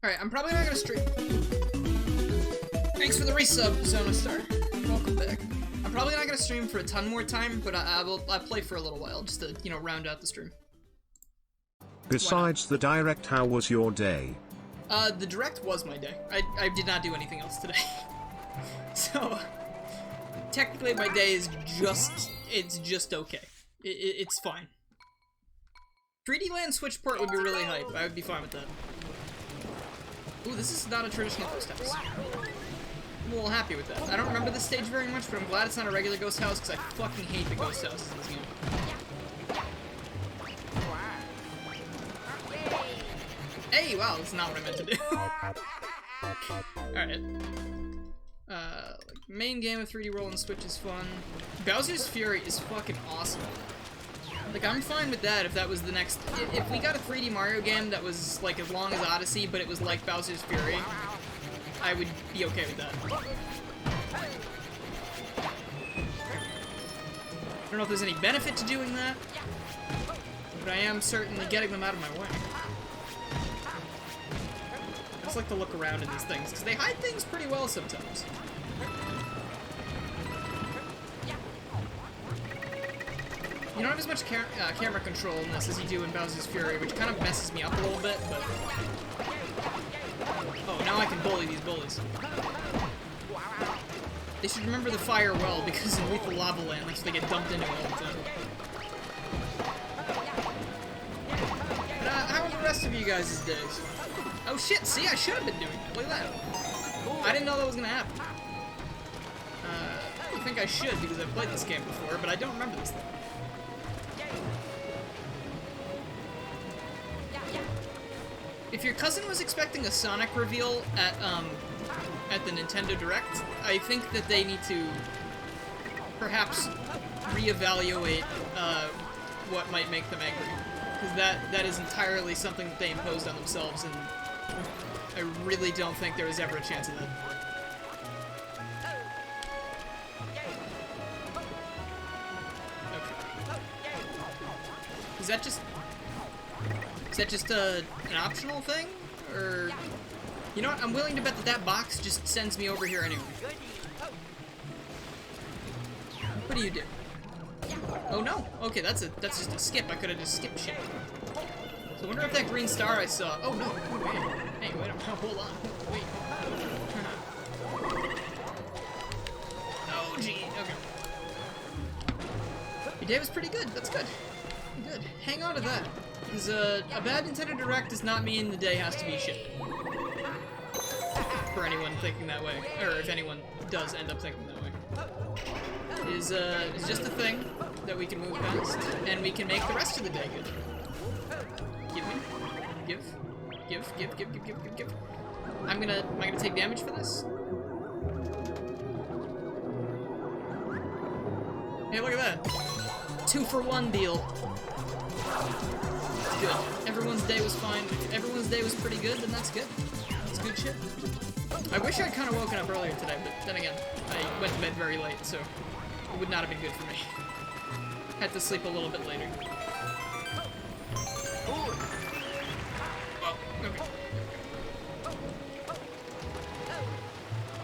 Alright, I'm probably not gonna stream. Thanks for the resub, Zonostar. Welcome back. I'm probably not gonna stream for a ton more time, but I'll play for a little while, just to, you know, round out the stream. Besides the direct, how was your day? The direct was my day. I did not do anything else today. So, technically my day is it's just okay. It's fine. 3D Land Switch port would be really hype. I would be fine with that. Ooh, this is not a traditional ghost house. I'm a little happy with that. I don't remember this stage very much, but I'm glad it's not a regular ghost house, because I fucking hate the ghost houses in this game. Hey, wow, that's not what I meant to do. Alright. Like, main game of 3D roll and Switch is fun. Bowser's Fury is fucking awesome. Like, I'm fine with that if that was the next... If we got a 3D Mario game that was, like, as long as Odyssey, but it was like Bowser's Fury, I would be okay with that. I don't know if there's any benefit to doing that, but I am certainly getting them out of my way. I just like to look around in these things, because they hide things pretty well sometimes. You don't have as much camera control in this as you do in Bowser's Fury, which kind of messes me up a little bit, but... Oh, now I can bully these bullies. They should remember the fire well, because in Lethal Lava Land, they get dumped into it all the time. But, how are the rest of you guys' days? Oh shit, see, I should have been doing that. Look at that. I didn't know that was gonna happen. I think I should, because I've played this game before, but I don't remember this thing. If your cousin was expecting a Sonic reveal at the Nintendo Direct, I think that they need to perhaps reevaluate what might make them angry, because that is entirely something that they imposed on themselves, and I really don't think there was ever a chance of that. Okay. Is that just an optional thing? Or... You know what? I'm willing to bet that that box just sends me over here anyway. What do you do? Oh no! Okay, that's just a skip. I could have just skipped shit. So I wonder if that green star I saw... Oh no! Oh, wait. Hey, wait, hold on. Wait. Oh gee, okay. Your day was pretty good. That's good. Good. Hang on to that. Because a bad Nintendo Direct does not mean the day has to be shit. For anyone thinking that way. Or if anyone does end up thinking that way. It is just a thing that we can move past, and we can make the rest of the day good. Give me. Give. Am I gonna take damage for this? Hey, look at that. 2-for-1 deal. Good. Everyone's day was fine. If everyone's day was pretty good, then that's good. That's good shit. I wish I'd kind of woken up earlier today, but then again, I went to bed very late, so it would not have been good for me. Had to sleep a little bit later. Oh,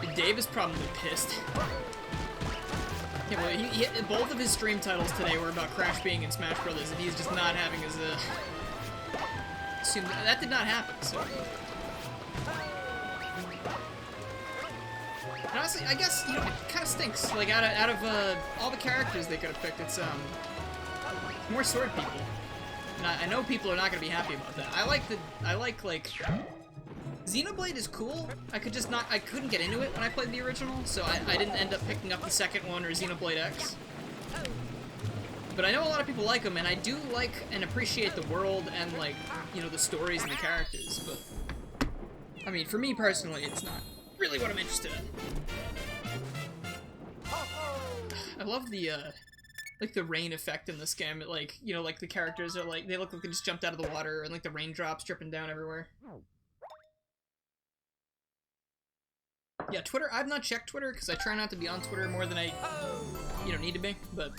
okay. Dave is probably pissed. Yeah, well, both of his stream titles today were about Crash being in Smash Brothers, and he's just not having his, assume that did not happen, so... And honestly, I guess, you know, it kind of stinks. Like, out of all the characters they could have picked, it's, more sword people. And I know people are not going to be happy about that. I like, Xenoblade is cool. I couldn't get into it when I played the original, so I didn't end up picking up the second one or Xenoblade X. But I know a lot of people like them, and I do like and appreciate the world and, like, you know, the stories and the characters, but... I mean, for me personally, it's not really what I'm interested in. I love the, like, the rain effect in this game. It, like, you know, like, the characters are, like, they look like they just jumped out of the water, and, like, the raindrops dripping down everywhere. Yeah, Twitter, I've not checked Twitter, because I try not to be on Twitter more than I, you know, need to be, but...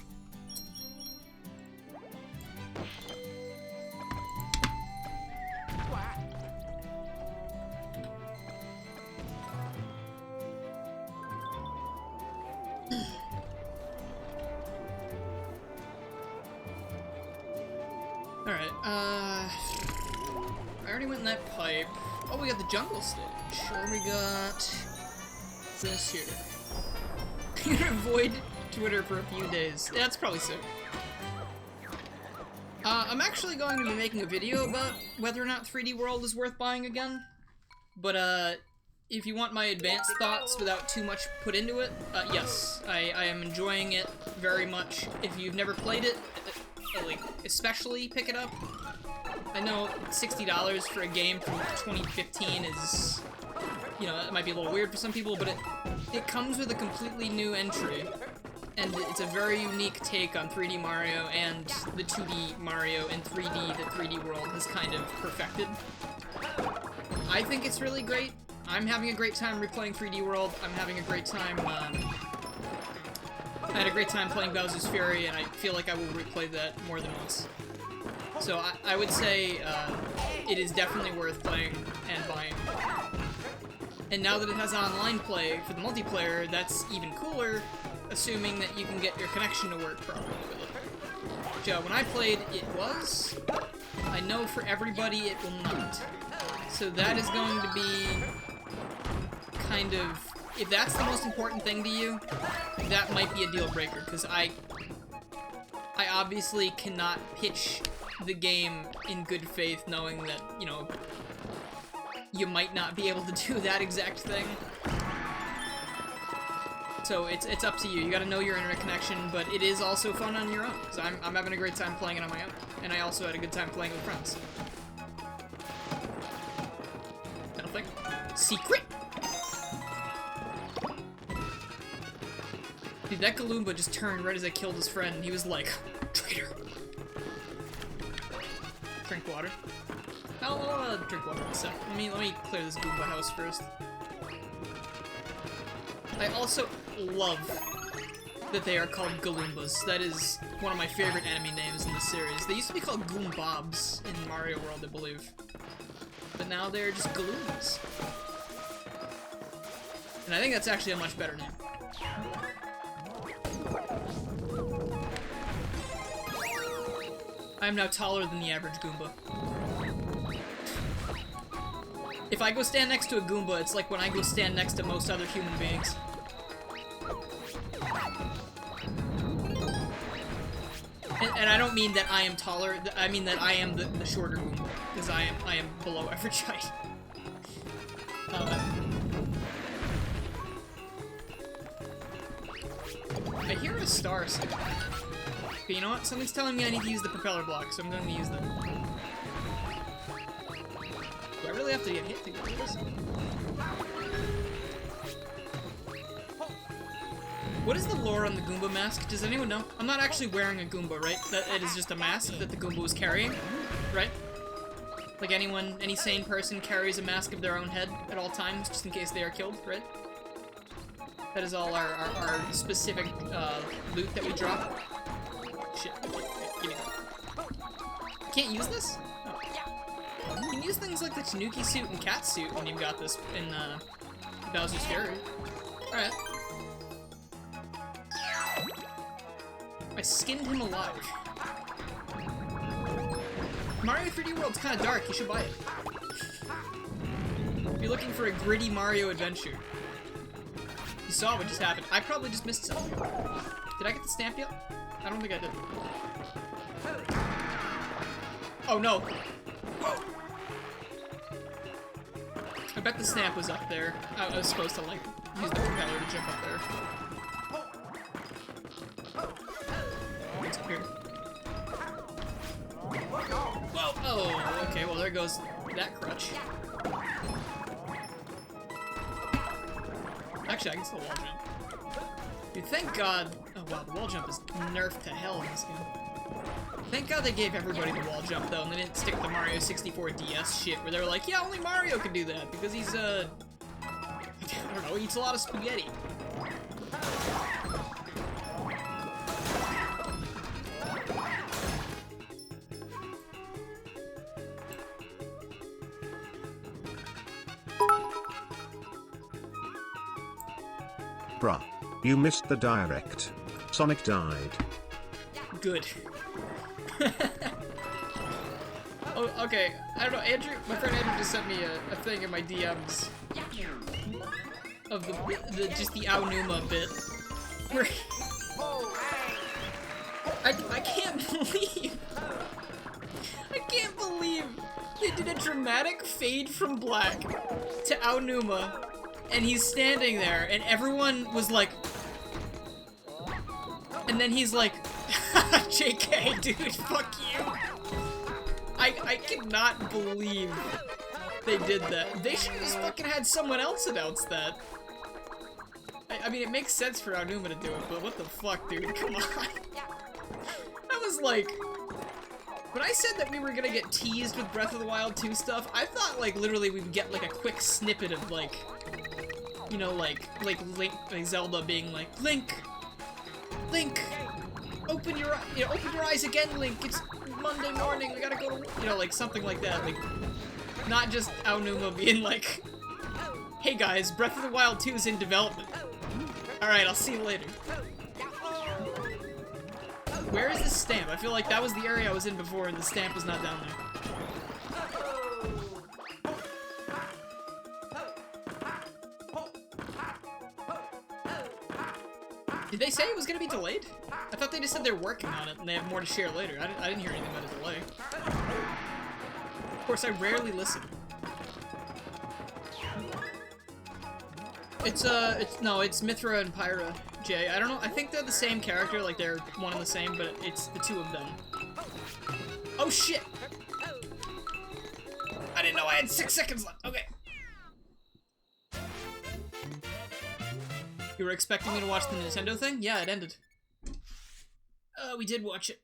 Alright, I already went in that pipe. Oh, we got the jungle stage. Or we got this here. You're gonna avoid Twitter for a few days. Yeah, that's probably sick. I'm actually going to be making a video about whether or not 3D World is worth buying again. But, if you want my advanced thoughts without too much put into it, yes, I am enjoying it very much. If you've never played it, like, especially pick it up. I know $60 for a game from 2015 is, you know, it might be a little weird for some people, but it comes with a completely new entry. And it's a very unique take on 3D Mario and the 2D Mario and 3D that 3D World has kind of perfected. I think it's really great. I'm having a great time replaying 3D World. I'm having a great time, I had a great time playing Bowser's Fury, and I feel like I will replay that more than once. So I would say it is definitely worth playing and buying. And now that it has online play for the multiplayer, that's even cooler, assuming that you can get your connection to work properly with it. Which, when I played, it was. I know for everybody it will not. So that is going to be kind of, if that's the most important thing to you, that might be a deal breaker, because I obviously cannot pitch the game in good faith knowing that, you know, you might not be able to do that exact thing. So it's up to you. You gotta know your internet connection, but it is also fun on your own. So I'm having a great time playing it on my own. And I also had a good time playing with friends. Nothing. Secret! Dude, that Goomba just turned right as I killed his friend, and he was like, traitor. Drink water. I'll drink water in a sec. Let me clear this Goomba house first. I also love that they are called Galoombas. That is one of my favorite enemy names in the series. They used to be called Goombobs in Mario World, I believe. But now they're just Galoombas. And I think that's actually a much better name. I am now taller than the average Goomba. If I go stand next to a Goomba, it's like when I go stand next to most other human beings. And I don't mean that I am taller, I mean that I am the shorter Goomba, because I am below average height. I hear a star somewhere. Okay, you know what? Something's telling me I need to use the propeller block, so I'm going to use them. Do I really have to get hit to get this? What is the lore on the Goomba mask? Does anyone know? I'm not actually wearing a Goomba, right? That it is just a mask that the Goomba was carrying, right? Like any sane person carries a mask of their own head at all times, just in case they are killed, right? That is all our specific loot that we drop. Shit. Okay, give me that. Can't use this? Oh. You can use things like the Tanuki suit and cat suit when you've got this in Bowser's Fury. Alright. I skinned him alive. Mario 3D World's kind of dark, you should buy it. If you're looking for a gritty Mario adventure. You saw what just happened. I probably just missed something. Did I get the stamp yet? I don't think I did. Oh no! Whoa! I bet the stamp was up there. I was supposed to, like, use the propeller to jump up there. What's up here? Whoa! Oh, okay, well there goes that crutch. Actually, I can still wall jump. Dude, thank God... Oh wow, the wall jump is nerfed to hell in this game. Thank God they gave everybody the wall jump, though, and they didn't stick the Mario 64 DS shit, where they were like, yeah, only Mario can do that, because he's, I don't know, he eats a lot of spaghetti. Bruh. You missed the direct. Sonic died. Good. Oh, okay. I don't know, Andrew, my friend Andrew just sent me a thing in my DMs of just the Aonuma bit. Where I can't believe they did a dramatic fade from black to Aonuma, and he's standing there, and everyone was like, and then he's like, JK, dude, fuck you. I cannot believe they did that. They should have just fucking had someone else announce that. I mean, it makes sense for Aonuma to do it, but what the fuck, dude? Come on. I was like... When I said that we were gonna get teased with Breath of the Wild 2 stuff, I thought, like, literally we would get, like, a quick snippet of, like... You know, like Link, like Zelda being like, Link! Open your eyes again, Link! It's Monday morning, we gotta go to... You know, like, something like that, like... Not just Aonuma being like, hey guys, Breath of the Wild 2 is in development. Alright, I'll see you later. Where is this stamp? I feel like that was the area I was in before and the stamp was not down there. Did they say it was gonna be delayed? I thought they just said they're working on it and they have more to share later. I didn't hear anything about a delay. Of course, I rarely listen. It's Mithra and Pyra, Jay. I don't know, I think they're the same character, like they're one and the same, but it's the two of them. Oh shit! I didn't know I had 6 seconds left, okay. You were expecting me to watch the Nintendo thing? Yeah, it ended. We did watch it.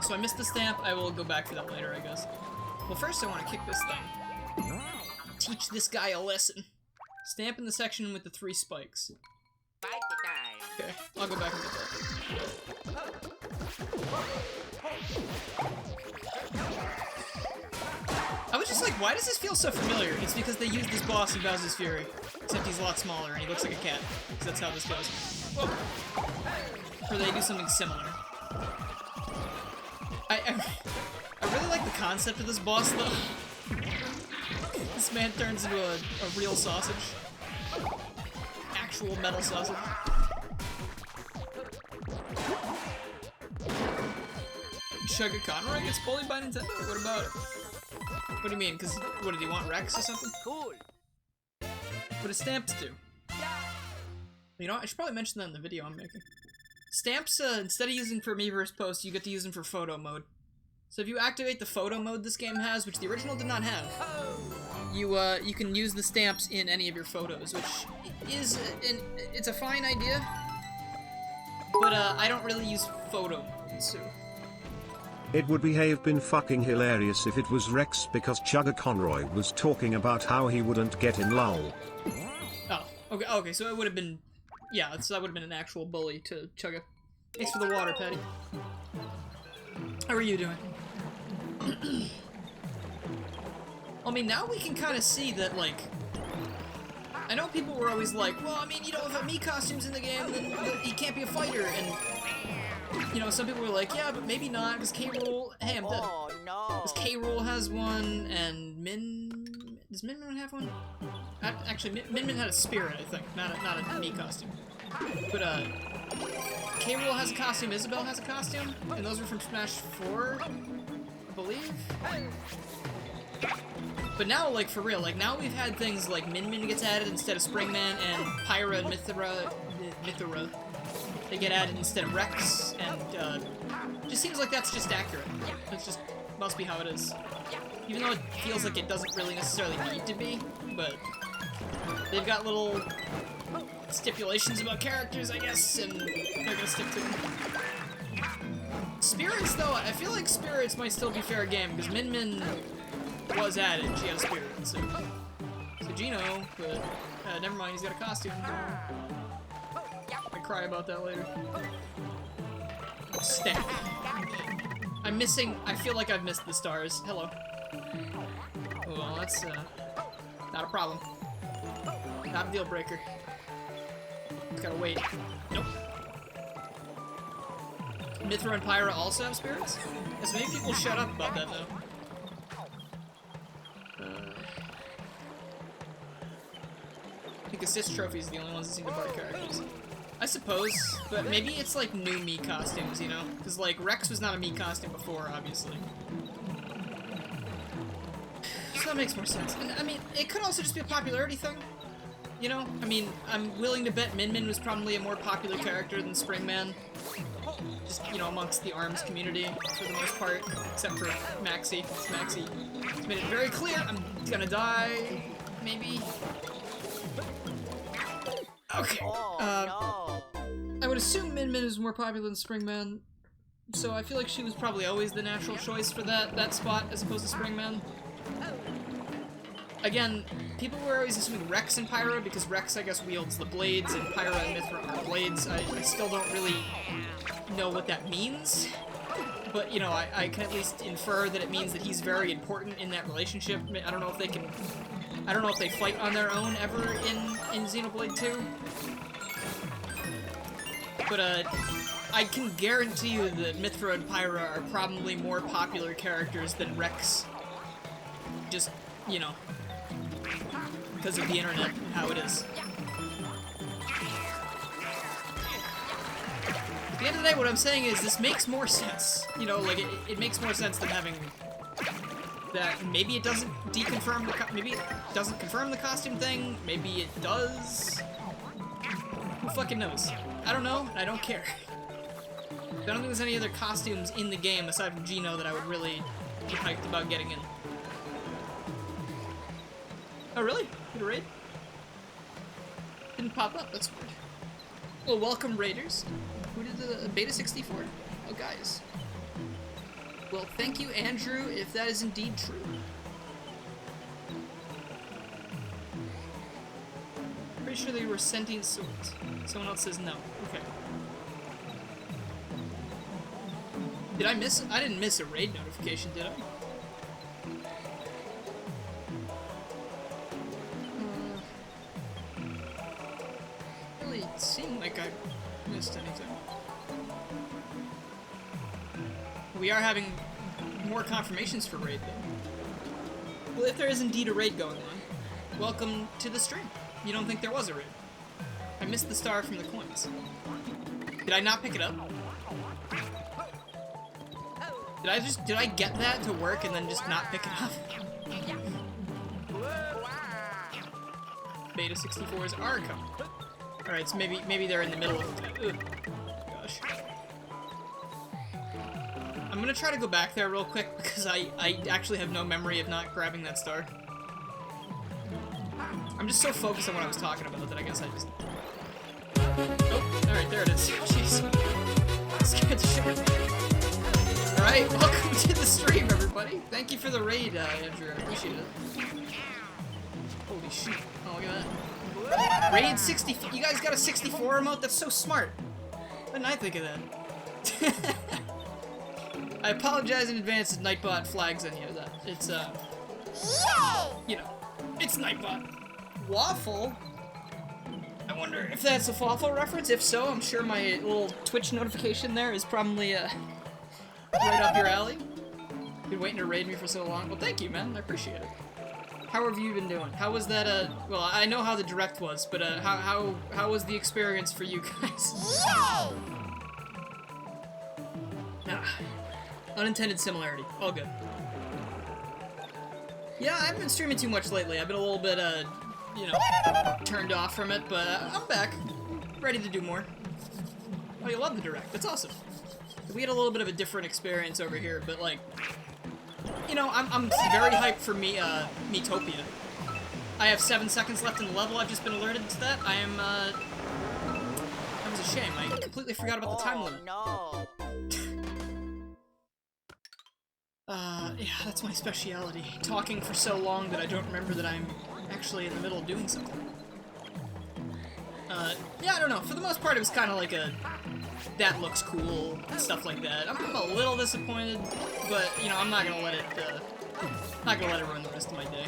So I missed the stamp, I will go back for that later, I guess. Well, first I want to kick this thing. Teach this guy a lesson. Stamp in the section with the 3 spikes. Okay, I'll go back and get that. I was just like, why does this feel so familiar? It's because they used this boss in Bowser's Fury. Except he's a lot smaller and he looks like a cat. Because that's how this goes. Whoa. Or they do something similar. I really like the concept of this boss, though. This man turns into a real sausage. Actual metal sausage. Chugga Conroy gets bullied by Nintendo? What about it? What do you mean? Because, what, did he want Rex or something? Cool. What do stamps do? You know, I should probably mention that in the video I'm making. Stamps, instead of using for Miiverse post, you get to use them for photo mode. So if you activate the photo mode this game has, which the original did not have, you can use the stamps in any of your photos, which is, it's a fine idea, but I don't really use photo mode, so... It would have been fucking hilarious if it was Rex because Chugga Conroy was talking about how he wouldn't get in lol. Oh, okay, so it would have been... Yeah, so that would have been an actual bully to Chugga. Thanks for the water, Patty. How are you doing? I mean, now we can kind of see that, like... I know people were always like, well, I mean, you know, if a Mii costume's in the game, then he can't be a fighter, and... You know, some people were like, yeah, but maybe not, because K. Rool... Hey, I'm dead. Oh, no. Because K. Rool has one, and Min... Does Min Min have one? Actually, Min Min had a spirit, I think, not a Mii costume. But, K. Rool has a costume, Isabelle has a costume, and those were from Smash 4, I believe? But now, like, for real, like, now we've had things like Min Min gets added instead of Springman, and Pyra and Mithra, they get added instead of Rex, and, just seems like that's just accurate. That's just, must be how it is. Even though it feels like it doesn't really necessarily need to be, but they've got little stipulations about characters, I guess, and they're gonna stick to them. Spirits, though, I feel like Spirits might still be fair game, because Min Min was at it. She had a spirit, so Gino, but never mind, he's got a costume. I cry about that later. Stack. I'm missing, I feel like I've missed the stars. Hello. Well, that's not a problem. Not a deal breaker. Just gotta wait. Nope. Mithra and Pyra also have spirits? Yes, maybe people shut up about that, though. I think assist trophies are the only ones that seem to buy characters. I suppose, but maybe it's like new Mii costumes, you know? Because, like, Rex was not a Mii costume before, obviously. So that makes more sense. And, I mean, it could also just be a popularity thing. You know? I mean, I'm willing to bet Min Min was probably a more popular character than Springman. Just, you know, amongst the ARMS community, for the most part. Except for Maxie. Maxie has made it very clear I'm gonna die, maybe. Okay. I would assume Min Min is more popular than Springman, so I feel like she was probably always the natural choice for that spot as opposed to Springman. Again, people were always assuming Rex and Pyra because Rex, I guess, wields the blades and Pyra and Mithra are blades. I still don't really know what that means, but, you know, I can at least infer that it means that he's very important in that relationship. I don't know if they can... I don't know if they fight on their own ever in Xenoblade 2. But, I can guarantee you that Mithra and Pyra are probably more popular characters than Rex. Just, you know, because of the internet and how it is. At the end of the day, what I'm saying is this makes more sense. You know, like, it makes more sense than having... that maybe it doesn't deconfirm the maybe it doesn't confirm the costume thing, maybe it does. Who fucking knows? I don't know, and I don't care. I don't think there's any other costumes in the game aside from Gino that I would really be hyped about getting in. Oh really? Did a raid? Didn't pop up, that's weird. Well, welcome raiders. Who did the Beta 64? Oh guys. Well, thank you, Andrew, if that is indeed true. Pretty sure they were sentient swords. Someone else says no. Okay. Did I miss... I didn't miss a raid notification, did I? Really seemed like I missed anything. We are having more confirmations for raid, though. Well, if there is indeed a raid going on, welcome to the stream. You don't think there was a raid? I missed the star from the coins. Did I not pick it up? Did I get that to work and then just not pick it up? Beta 64s are coming. Alright, so maybe they're in the middle of it. Ugh. Gosh. I'm gonna try to go back there real quick because I actually have no memory of not grabbing that star. I'm just so focused on what I was talking about that I guess I just... Oh, alright, there it is. Jeez. Scared the shit out of me. Alright, welcome to the stream, everybody. Thank you for the raid, Andrew. I appreciate it. Holy shit. Oh, look at that. Raid 60... You guys got a 64 emote? That's so smart. Why didn't I think of that? I apologize in advance if Nightbot flags any of that. It's, you know, it's Nightbot. Waffle? I wonder if that's a Waffle reference. If so, I'm sure my little Twitch notification there is probably, right up your alley. Been waiting to raid me for so long. Well, thank you, man. I appreciate it. How have you been doing? How was that, well, I know how the direct was, but, how was the experience for you guys? Unintended similarity. All good. Yeah, I haven't been streaming too much lately. I've been a little bit, you know, turned off from it, but I'm back. Ready to do more. Oh, you love the direct. That's awesome. We had a little bit of a different experience over here, but, like, you know, I'm very hyped for Miitopia. I have 7 seconds left in the level. I've just been alerted to that. I am, that was a shame. I completely forgot about the time limit. No. Yeah, that's my speciality. Talking for so long that I don't remember that I'm actually in the middle of doing something. Yeah, I don't know. For the most part, it was kind of like a, that looks cool, stuff like that. I'm a little disappointed, but, you know, I'm not gonna let it, ruin the rest of my day.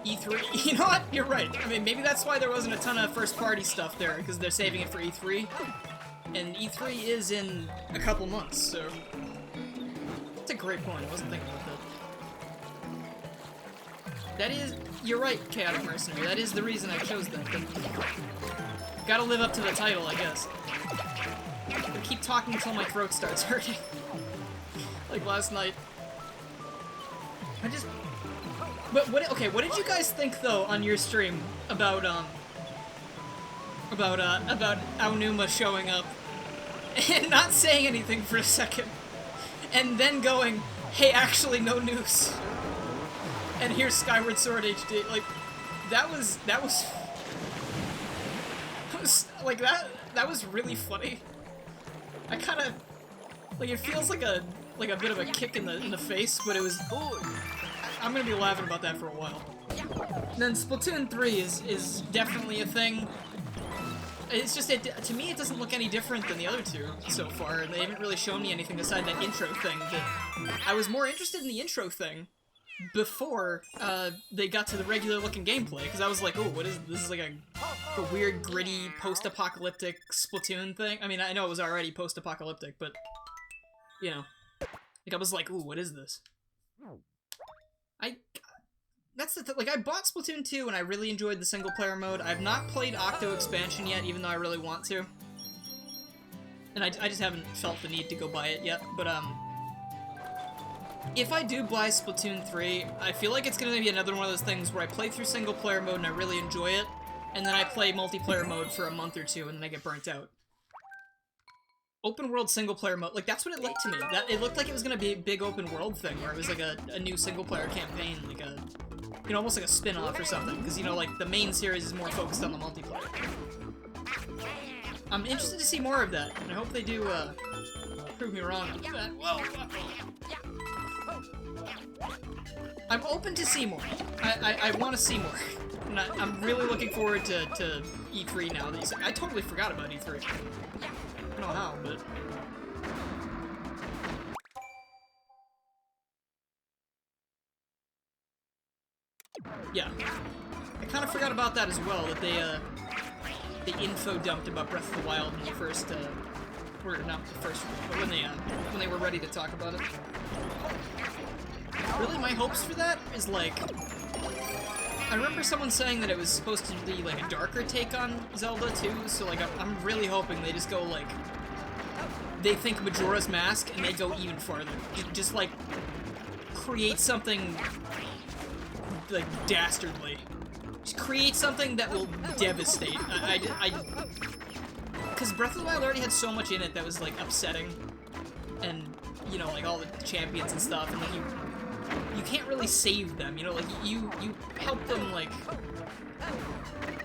E3, you know what? You're right. I mean, maybe that's why there wasn't a ton of first-party stuff there, because they're saving it for E3. And E3 is in a couple months, so... That's a great point. I wasn't thinking about that. That is... You're right, Chaotic Mercenary. That is the reason I chose that. Gotta live up to the title, I guess. I keep talking until my throat starts hurting. Like last night. I just... But what did you guys think, though, on your stream about Aonuma showing up and not saying anything for a second, and then going, hey, actually, no news. And here's Skyward Sword HD. Like, that was really funny. I kind of, like, it feels like a bit of a kick in the face, but it was, I'm gonna be laughing about that for a while. And then Splatoon 3 is definitely a thing. It's just, to me, it doesn't look any different than the other two so far. They haven't really shown me anything aside that intro thing. I was more interested in the intro thing before they got to the regular-looking gameplay, because I was like, oh, what is this? Is like a weird, gritty, post-apocalyptic Splatoon thing? I mean, I know it was already post-apocalyptic, but, you know. Like, I was like, ooh, what is this? That's the like, I bought Splatoon 2 and I really enjoyed the single-player mode. I've not played Octo Expansion yet, even though I really want to. And I just haven't felt the need to go buy it yet, but, if I do buy Splatoon 3, I feel like it's gonna be another one of those things where I play through single-player mode and I really enjoy it, and then I play multiplayer mode for a month or two and then I get burnt out. Open world single player mode, like that's what it looked to me. It looked like it was gonna be a big open world thing where it was like a new single player campaign, like a, you know, almost like a spin-off or something, because, you know, like the main series is more focused on the multiplayer. I'm interested to see more of that, and I hope they do prove me wrong on that. Whoa! I'm open to see more. I want to see more. And I'm really looking forward to E3 now. I totally forgot about E3. I don't know how, but... Yeah. I kind of forgot about that as well, that they info dumped about Breath of the Wild in the first, or not the first, but when they were ready to talk about it. Really, my hopes for that is, like... I remember someone saying that it was supposed to be, like, a darker take on Zelda, too, so, like, I'm really hoping they just go, like... They think Majora's Mask, and they go even farther. Just, like, create something, like, dastardly. Just create something that will devastate. Because Breath of the Wild already had so much in it that was, like, upsetting. And, you know, like, all the champions and stuff, and, like, you can't really save them, you know, like, you help them, like,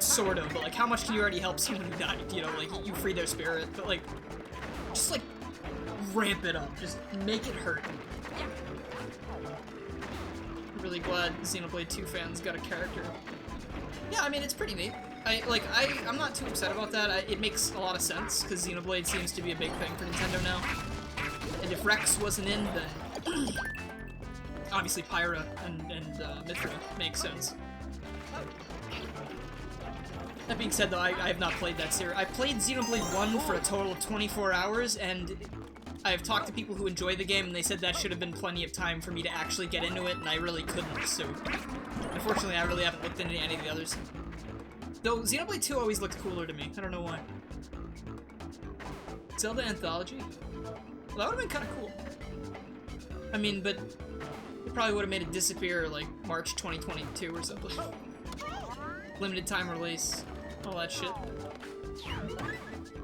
sort of, but, like, how much can you already help someone who died, you know, like, you free their spirit, but, like, just, like, ramp it up, just make it hurt. I'm really glad Xenoblade 2 fans got a character. Yeah, I mean, it's pretty neat. I'm not too upset about that. It makes a lot of sense, because Xenoblade seems to be a big thing for Nintendo now. And if Rex wasn't in, then... obviously Pyra and Mithra makes sense. That being said, though, I have not played that series. I played Xenoblade 1 for a total of 24 hours, and I've talked to people who enjoy the game, and they said that should have been plenty of time for me to actually get into it, and I really couldn't, so... Unfortunately, I really haven't looked into any of the others. Though, Xenoblade 2 always looked cooler to me. I don't know why. Zelda Anthology? Well, that would have been kind of cool. I mean, but... It probably would have made it disappear, like, March 2022 or something. Limited time release. All that shit.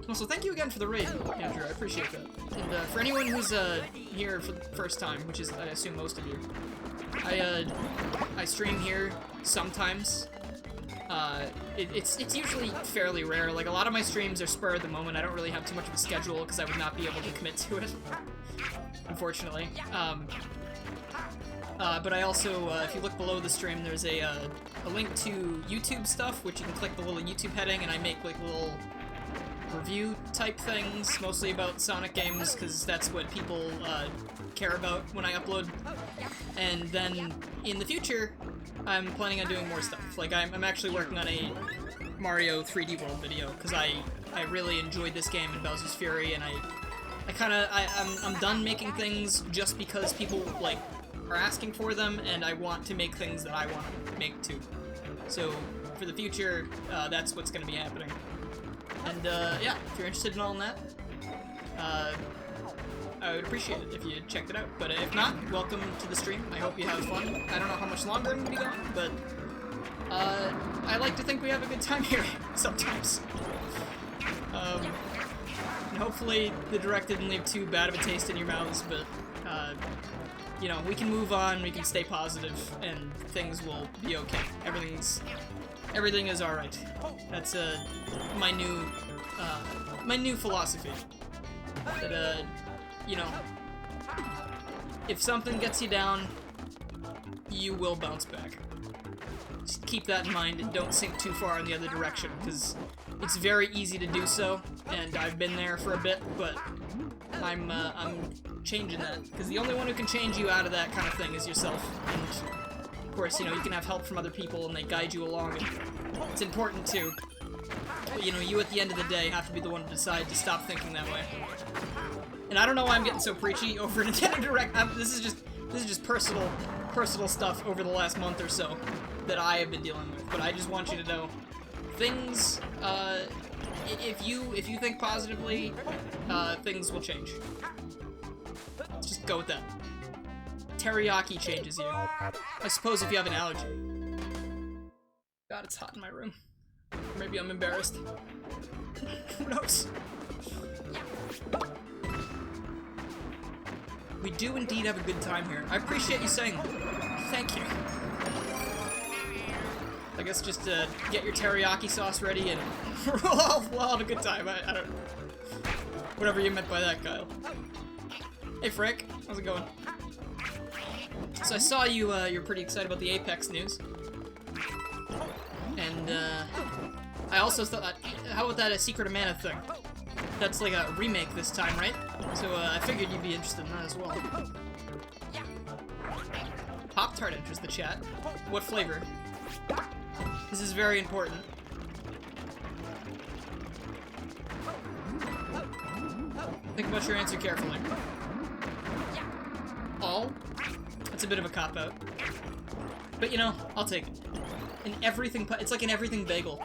Also, thank you again for the raid, Andrew. I appreciate that. And for anyone who's here for the first time, which is, I assume, most of you, I stream here sometimes. It's usually fairly rare. Like, a lot of my streams are spur of the moment. I don't really have too much of a schedule because I would not be able to commit to it, unfortunately. But I also, if you look below the stream, there's a link to YouTube stuff, which you can click the little YouTube heading, and I make, like, little review type things, mostly about Sonic games, because that's what people care about when I upload. And then in the future, I'm planning on doing more stuff. Like, I'm actually working on a Mario 3D World video, because I really enjoyed this game in Bowser's Fury, and I'm done making things just because people, like, are asking for them, and I want to make things that I want to make too. So, for the future, that's what's going to be happening. And, yeah, if you're interested in all in that, I would appreciate it if you checked it out. But if not, welcome to the stream. I hope you have fun. I don't know how much longer I'm going to be going, but I like to think we have a good time here sometimes. And hopefully the direct didn't leave too bad of a taste in your mouths, but, you know, we can move on, we can stay positive, and things will be okay. Everything is alright. That's, my new philosophy. That, you know, if something gets you down, you will bounce back. Just keep that in mind and don't sink too far in the other direction, because it's very easy to do so, and I've been there for a bit, but I'm changing that, because the only one who can change you out of that kind of thing is yourself. And of course, you know, you can have help from other people and they guide you along, and it's important too. But, you know, you at the end of the day have to be the one to decide to stop thinking that way. And I don't know why I'm getting so preachy over Nintendo Direct. This is just personal stuff over the last month or so that I have been dealing with. But I just want you to know, things, if you think positively, things will change. Just go with that. Teriyaki changes you. I suppose if you have an allergy. God, it's hot in my room. Maybe I'm embarrassed. Who knows? We do indeed have a good time here. I appreciate you saying that. Thank you. I guess just get your teriyaki sauce ready and we'll have a good time. I don't know. Whatever you meant by that, Kyle. Hey Frank, how's it going? So I saw you're pretty excited about the Apex news. And I also thought, how about that Secret of Mana thing? That's like a remake this time, right? So I figured you'd be interested in that as well. Pop-Tart enters the chat. What flavor? This is very important. Think about your answer carefully. All? That's a bit of a cop-out. But you know, I'll take it. An everything, it's like an everything bagel.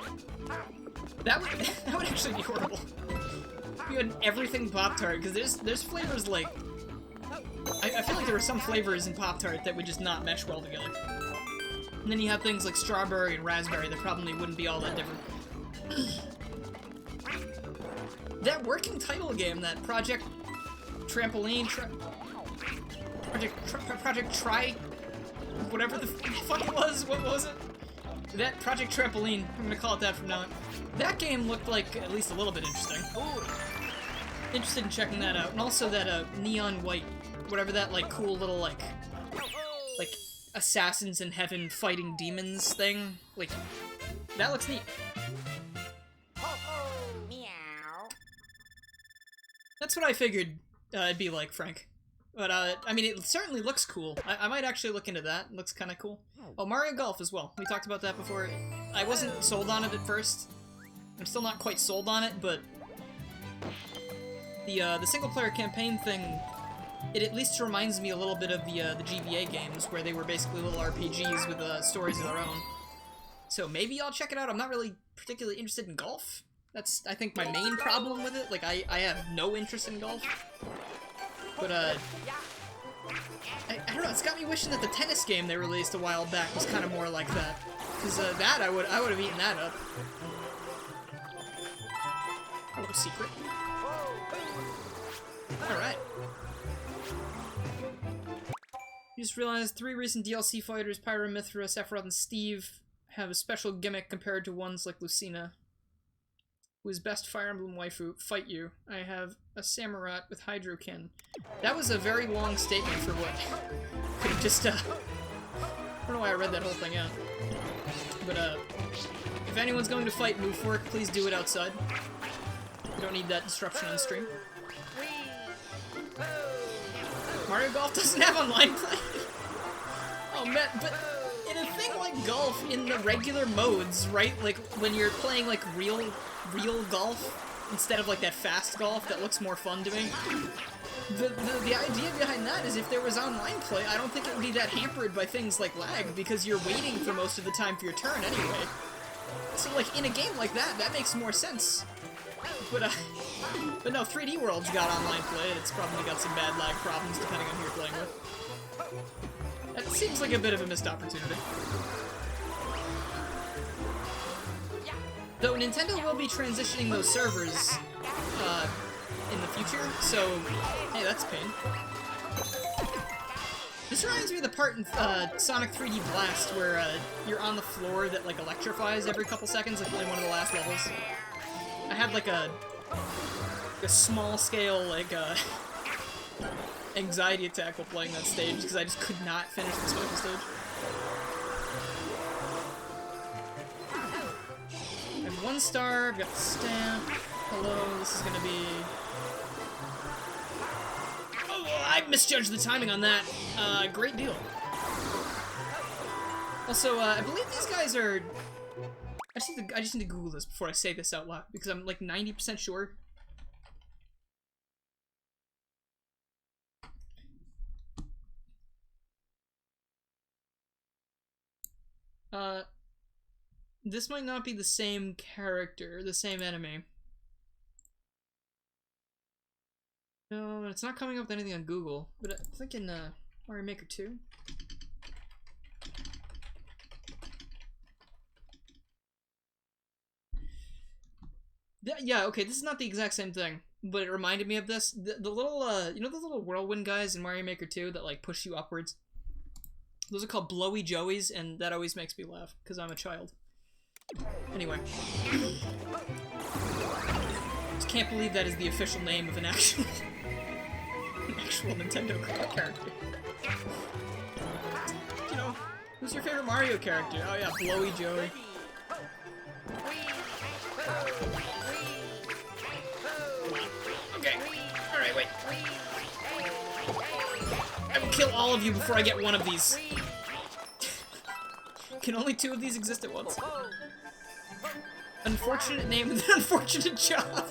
That would actually be horrible. If you had an everything Pop-Tart, because there's flavors like... I feel like there were some flavors in Pop-Tart that would just not mesh well together. And then you have things like strawberry and raspberry that probably wouldn't be all that different. That working title game, that Project Trampoline... Project Try... Whatever the fuck it was, what was it? That Project Trampoline, I'm gonna call it that from now on. That game looked like at least a little bit interesting. Interested in checking that out. And also that neon white, whatever that like cool little like assassins in heaven fighting demons thing. Like, that looks neat. That's what I figured it'd be like, Frank. But, I mean, it certainly looks cool. I might actually look into that. It looks kind of cool. Oh, Mario Golf as well. We talked about that before. I wasn't sold on it at first. I'm still not quite sold on it, but the single-player campaign thing, it at least reminds me a little bit of the GBA games, where they were basically little RPGs with stories of their own. So maybe I'll check it out. I'm not really particularly interested in golf. That's, I think, my main problem with it. Like, I have no interest in golf. But, I don't know, it's got me wishing that the tennis game they released a while back was kind of more like that. Because, that, I would have eaten that up. A little secret. Alright. You just realized 3 recent DLC fighters, Pyra, Mithra, Sephiroth, and Steve, have a special gimmick compared to ones like Lucina, who is best Fire Emblem waifu. Fight you. I have a Samurott with Hydrokin. That was a very long statement for what could have just, I don't know why I read that whole thing out. But, if anyone's going to fight Move Work, please do it outside. We don't need that disruption on stream. Mario Golf doesn't have online play? Oh man, but in a thing like golf, in the regular modes, right? Like, when you're playing, like, real golf, instead of, like, that fast golf that looks more fun to me, the idea behind that is if there was online play, I don't think it would be that hampered by things like lag, because you're waiting for most of the time for your turn anyway. So, like, in a game like that, that makes more sense. But no, 3D World's got online play, and it's probably got some bad lag problems depending on who you're playing with. That seems like a bit of a missed opportunity. Though Nintendo will be transitioning those servers, in the future, so, hey, that's a pain. This reminds me of the part in Sonic 3D Blast where you're on the floor that, like, electrifies every couple seconds, like in one of the last levels. I had, like, a small-scale, like, anxiety attack while playing that stage, because I just could not finish the special stage. I have 1 star, I've got the stamp. Hello, this is gonna be... Oh, I misjudged the timing on that. Great deal. Also, I believe these guys are... I just need to Google this before I say this out loud, because I'm like 90% sure. This might not be the same character, the same enemy. No, it's not coming up with anything on Google, but I'm thinking, Mario Maker 2? Yeah, okay, this is not the exact same thing, but it reminded me of this. The little, you know the little whirlwind guys in Mario Maker 2 that, like, push you upwards? Those are called Blowy Joeys, and that always makes me laugh, because I'm a child. Anyway. Just can't believe that is the official name of an actual... an actual Nintendo character. You know, who's your favorite Mario character? Oh yeah, Blowy Joey. Okay, alright, wait. I will kill all of you before I get one of these. Can only 2 of these exist at once? Unfortunate name and unfortunate job.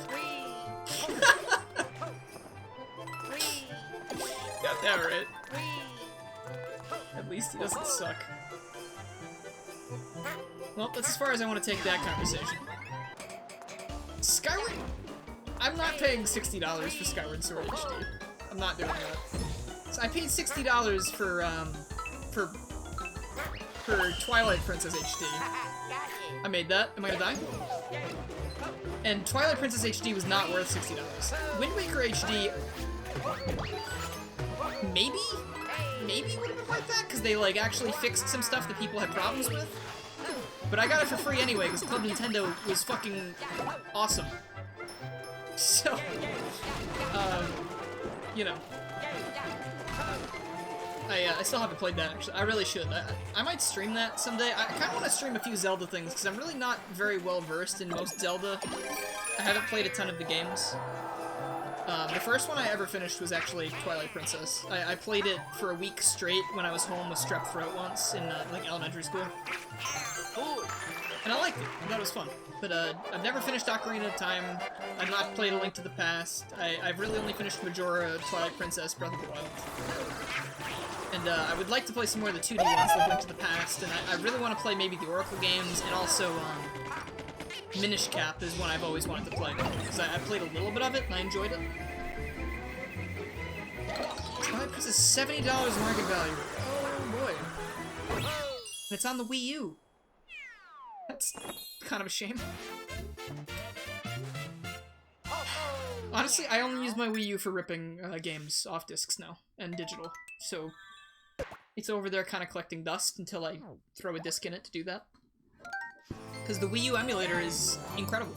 Got that right. At least he doesn't suck. Well, that's as far as I want to take that conversation. Skyward... I'm not paying $60 for Skyward Sword HD. I'm not doing that. So I paid $60 for Twilight Princess HD. I made that. Am I gonna die? And Twilight Princess HD was not worth $60. Wind Waker HD... Maybe would have been like that, because they, like, actually fixed some stuff that people had problems with. But I got it for free anyway, because Club Nintendo was fucking awesome. So, you know. I still haven't played that, actually. I really should. I might stream that someday. I kind of want to stream a few Zelda things, because I'm really not very well-versed in most Zelda. I haven't played a ton of the games. The first one I ever finished was actually Twilight Princess. I played it for a week straight when I was home with strep throat once in, like, elementary school. And I liked it. I thought it was fun. But, I've never finished Ocarina of Time. I've not played A Link to the Past. I've really only finished Majora, Twilight Princess, Breath of the Wild. And, I would like to play some more of the 2D ones, like Link to the Past, and I really want to play maybe the Oracle games, and also, Minish Cap is one I've always wanted to play, because I played a little bit of it, and I enjoyed it. Twilight Princess is $70 market value. Oh, boy. And it's on the Wii U. That's kind of a shame. Honestly, I only use my Wii U for ripping games off discs now, and digital, so it's over there kind of collecting dust until I throw a disc in it to do that. because the Wii U emulator is incredible.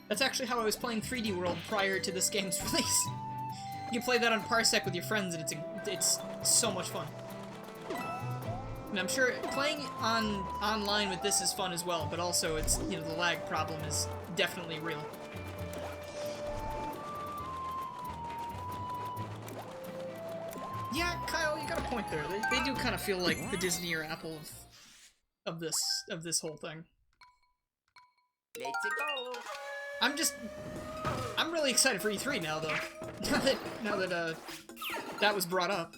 That's actually how I was playing 3D World prior to this game's release. You can play that on Parsec with your friends, and it's so much fun. And I'm sure playing online with this is fun as well, but also it's, you know, the lag problem is definitely real. Yeah, Kyle, you got a point there. They do kind of feel like the Disney or Apple of this whole thing. Let's go. I'm really excited for E3 now, though. now that that was brought up.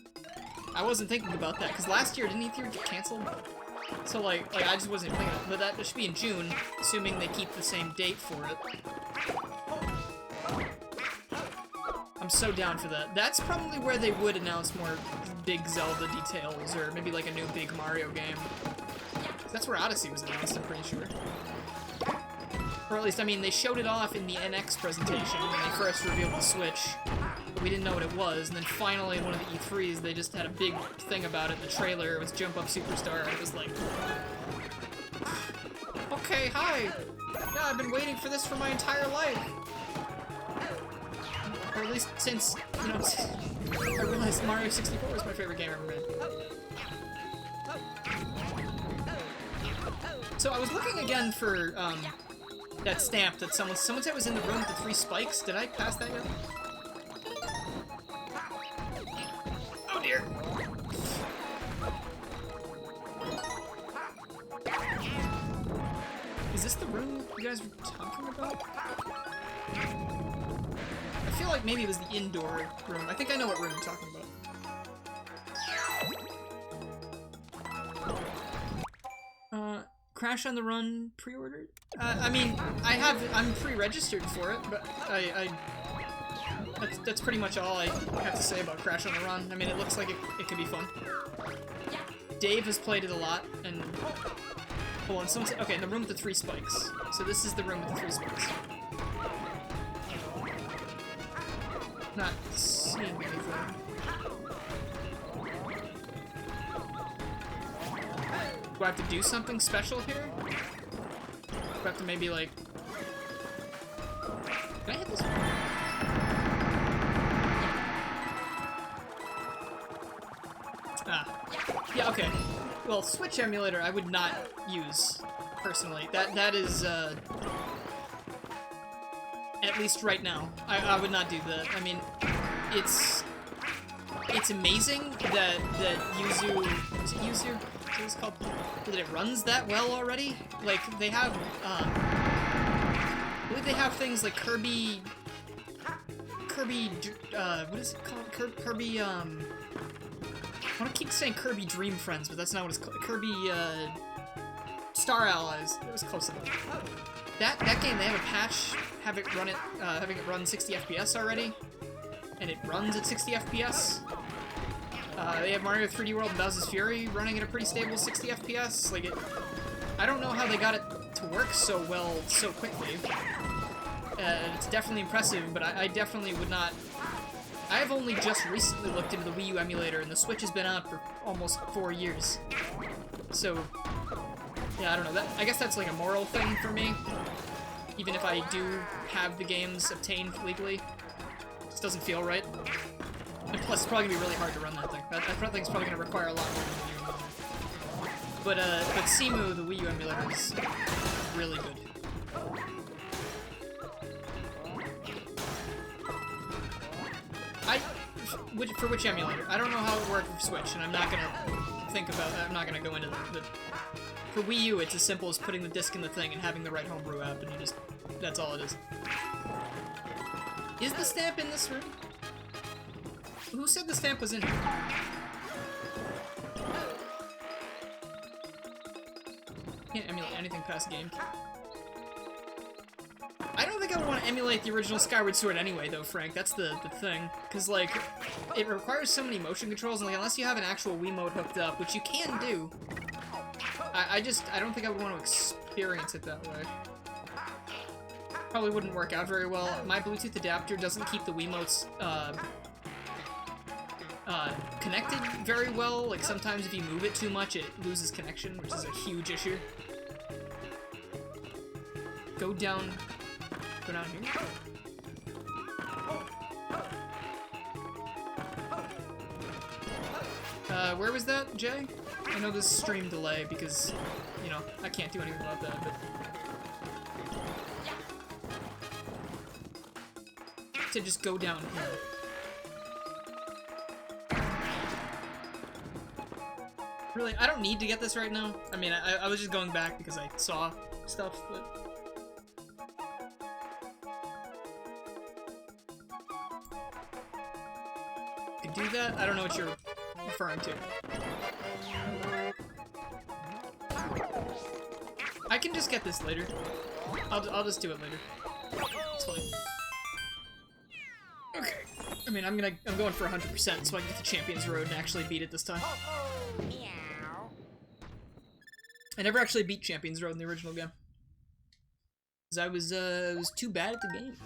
I wasn't thinking about that, because last year, didn't E3 get canceled? So, like, I just wasn't thinking of it. But that should be in June, assuming they keep the same date for it. I'm so down for that. That's probably where they would announce more big Zelda details, or maybe, like, a new big Mario game. That's where Odyssey was announced, I'm pretty sure. Or at least, I mean, they showed it off in the NX presentation when they first revealed the Switch. We didn't know what it was, and then finally in one of the E3s, they just had a big thing about it in the trailer. It was Jump Up Superstar, and it was like... Okay, hi! Yeah, I've been waiting for this for my entire life! Or at least since, you know, I realized Mario 64 was my favorite game ever made. So I was looking again for, that stamp that someone said was in the room with the 3 spikes. Did I pass that yet? Oh dear! Is this the room you guys were talking about? I feel like maybe it was the indoor room. I think I know what room you're talking about. Crash on the Run pre-ordered? I mean, I'm pre-registered for it, but that's pretty much all I have to say about Crash on the Run. I mean, it looks like it could be fun. Dave has played it a lot, and... Hold on, okay, in the room with the 3 spikes. So this is the room with the 3 spikes. Not seeing anything. Do I have to do something special here? Do I have to maybe, like... Can I hit this one? Ah. Yeah, okay. Well, Switch emulator I would not use, personally. That is, at least right now. I would not do that. I mean, it's amazing that Yuzu... Is it Yuzu? What it's called? That it runs that well already? Like, they have, I believe they have things like Kirby, what is it called? Kirby, I want to keep saying Kirby Dream Friends, but that's not what it's called. Kirby, Star Allies. It was close enough. That game, they have a patch, having it run 60 FPS already, and it runs at 60 FPS. They have Mario 3D World and Bowser's Fury running at a pretty stable 60 FPS. Like, I don't know how they got it to work so well so quickly. It's definitely impressive, but I definitely would not... I have only just recently looked into the Wii U emulator, and the Switch has been out for almost 4 years. So, yeah, I don't know. I guess that's like a moral thing for me. Even if I do have the games obtained legally. It just doesn't feel right. And plus, it's probably gonna be really hard to run that thing. That think it's probably gonna require a lot more than the Wii U. But Simu, the Wii U emulator, is really good. For which emulator? I don't know how it worked for Switch, and I'm not gonna think about that. I'm not gonna go into the... For Wii U, it's as simple as putting the disc in the thing and having the right homebrew app, and you just... That's all it is. Is the stamp in this room? Who said the stamp was in here? Can't emulate anything past GameCube. I don't think I would want to emulate the original Skyward Sword anyway, though, Frank. That's the thing. Because, like, it requires so many motion controls, and, like, unless you have an actual Wiimote hooked up, which you can do, I don't think I would want to experience it that way. Probably wouldn't work out very well. My Bluetooth adapter doesn't keep the Wiimotes, connected very well. Like, sometimes if you move it too much, it loses connection, which is a huge issue. go down here. Where was that, Jay? I know this stream delay because, you know, I can't do anything about that, but... To just go down here. Really, I don't need to get this right now. I mean, I was just going back because I saw stuff, but... Could do that? I don't know what you're referring to. I can just get this later. I'll just do it later. It's fine. Okay. I mean, I'm going for 100% so I can get the Champions Road and actually beat it this time. I never actually beat Champions Road in the original game. Because I was too bad at the game.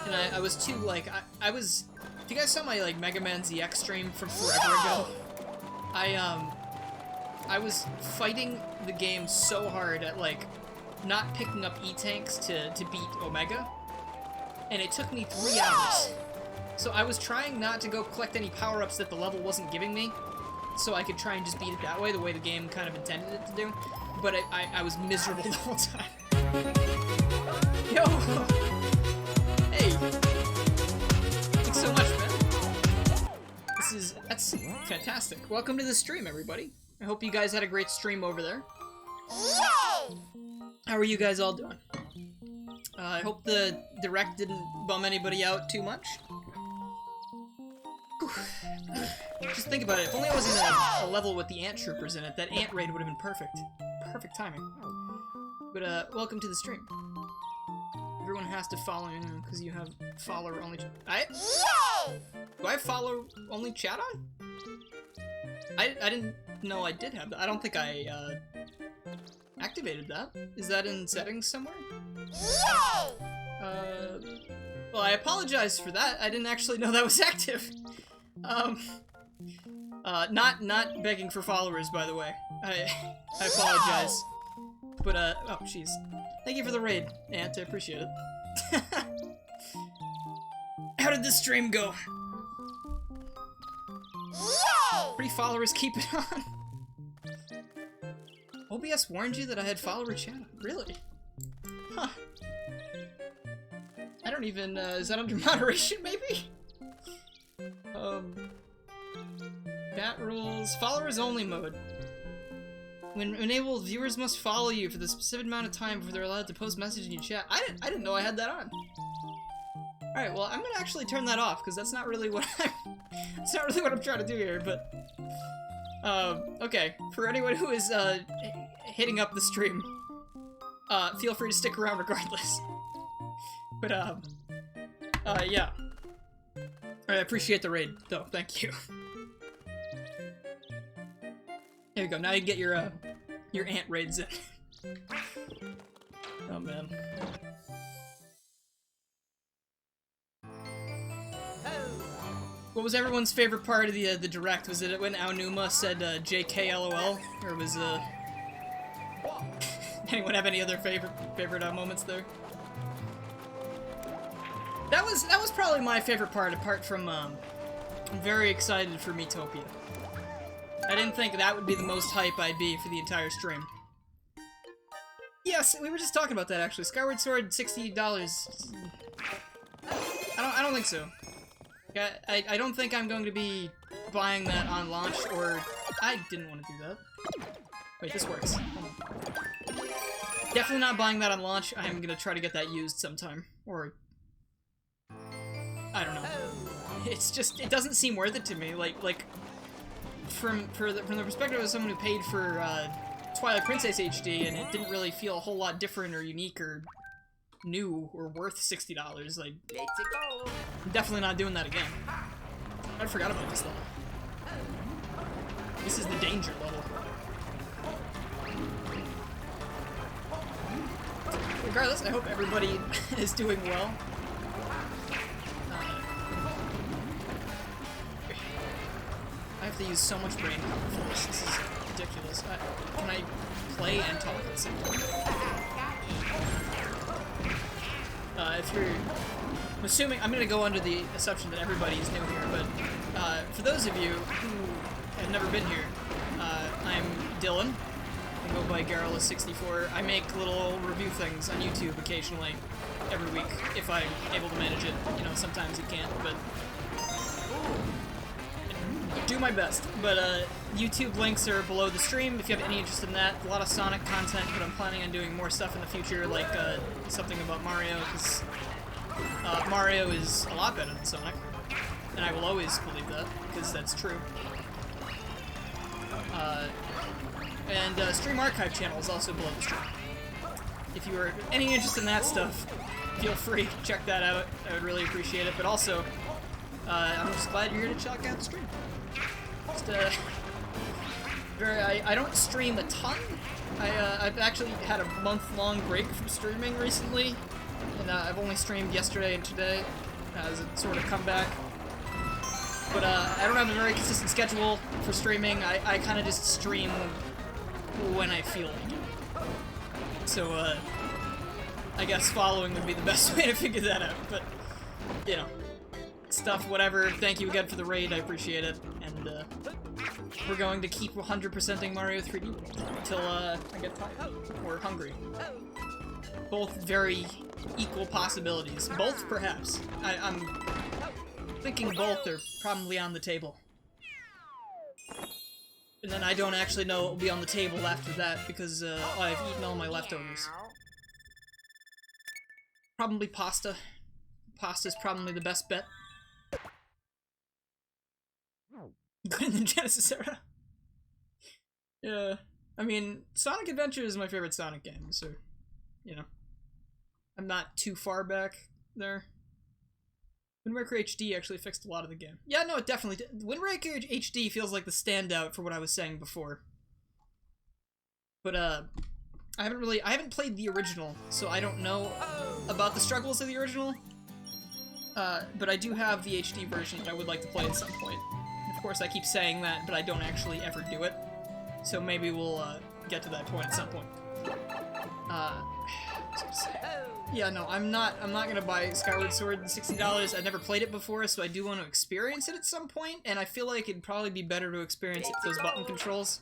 And I was too, like, I was... If you guys saw my, like, Mega Man ZX stream from forever ago, I was fighting the game so hard at, like, not picking up E-Tanks to beat Omega. And it took me 3 hours. So I was trying not to go collect any power-ups that the level wasn't giving me, so I could try and just beat it that way, the way the game kind of intended it to do. But I was miserable the whole time. Yo! Hey! Thanks so much, man. That's fantastic. Welcome to the stream, everybody. I hope you guys had a great stream over there. How are you guys all doing? I hope the direct didn't bum anybody out too much. Just think about it. If only I was in a level with the ant troopers in it, that ant raid would have been perfect. Perfect timing. But, welcome to the stream. Everyone has to follow you because you have follower only. Do I have follow only chat on? I didn't know I did have that. I don't think I activated that. Is that in settings somewhere? Well, I apologize for that. I didn't actually know that was active. Not begging for followers, by the way. I apologize. But, oh, jeez. Thank you for the raid, Ant. I appreciate it. How did this stream go? Free followers, keep it on. OBS warned you that I had follower chat. Really? Huh. I don't even, is that under moderation, maybe? Chat rules. Followers only mode. When enabled, viewers must follow you for the specific amount of time before they're allowed to post messages in your chat. I didn't know I had that on. Alright, well, I'm gonna actually turn that off, because that's not really what that's not really what I'm trying to do here, but... okay. For anyone who is, hitting up the stream, feel free to stick around regardless. But, yeah. I appreciate the raid, though. Thank you. There you go. Now you can get your ant raids in. Oh, man. What was everyone's favorite part of the direct? Was it when Aonuma said JK LOL, or was anyone have any other favorite moments there? That was probably my favorite part, apart from I'm very excited for Miitopia. I didn't think that would be the most hype I'd be for the entire stream. Yes, we were just talking about that actually. Skyward Sword, $60. I don't think so. I don't think I'm going to be buying that on launch, or... I didn't want to do that. Wait, this works. Hold on. Definitely not buying that on launch. I'm gonna try to get that used sometime. Or... I don't know. It's just... It doesn't seem worth it to me. Like... From the perspective of someone who paid for, Twilight Princess HD, and it didn't really feel a whole lot different or unique or... new or worth $60. Like, I'm definitely not doing that again. I forgot about this level. This is the danger level. Regardless, I hope everybody is doing well. I have to use so much brain power for this. This is ridiculous. Can I play and talk at the same time? If you're... I'm assuming... I'm gonna go under the assumption that everybody's new here, but for those of you who have never been here, I'm Dylan. I go by Garrulus64. I make little review things on YouTube occasionally, every week, if I'm able to manage it. You know, sometimes you can't, but... do my best. But YouTube links are below the stream if you have any interest in that. A lot of Sonic content, but I'm planning on doing more stuff in the future, like something about Mario, because Mario is a lot better than Sonic. And I will always believe that, because that's true. And Stream Archive channel is also below the stream. If you are any interest in that stuff, feel free to check that out. I would really appreciate it. But also, I'm just glad you're here to check out the stream. Just, I don't stream a ton. I've actually had a month-long break from streaming recently, and I've only streamed yesterday and today as a sort of comeback. But I don't have a very consistent schedule for streaming. I kind of just stream when I feel like it. So, I guess following would be the best way to figure that out, but, you know, stuff, whatever. Thank you again for the raid, I appreciate it, and, we're going to keep 100%ing Mario 3D until, I get tired, or hungry. Both very equal possibilities. Both, perhaps. I'm thinking both are probably on the table. And then I don't actually know what will be on the table after that, because, I've eaten all my leftovers. Probably pasta. Pasta's probably the best bet. Good in the Genesis era. Yeah. I mean, Sonic Adventure is my favorite Sonic game, so, you know. I'm not too far back there. Wind Waker HD actually fixed a lot of the game. Yeah, no, it definitely did. Wind Waker HD feels like the standout for what I was saying before. But, I haven't played the original, so I don't know about the struggles of the original. But I do have the HD version that I would like to play at some point. And of course, I keep saying that, but I don't actually ever do it. So maybe we'll, get to that point at some point. Yeah, no, I'm not gonna buy Skyward Sword at $60. I've never played it before, so I do want to experience it at some point, and I feel like it'd probably be better to experience it with those button controls.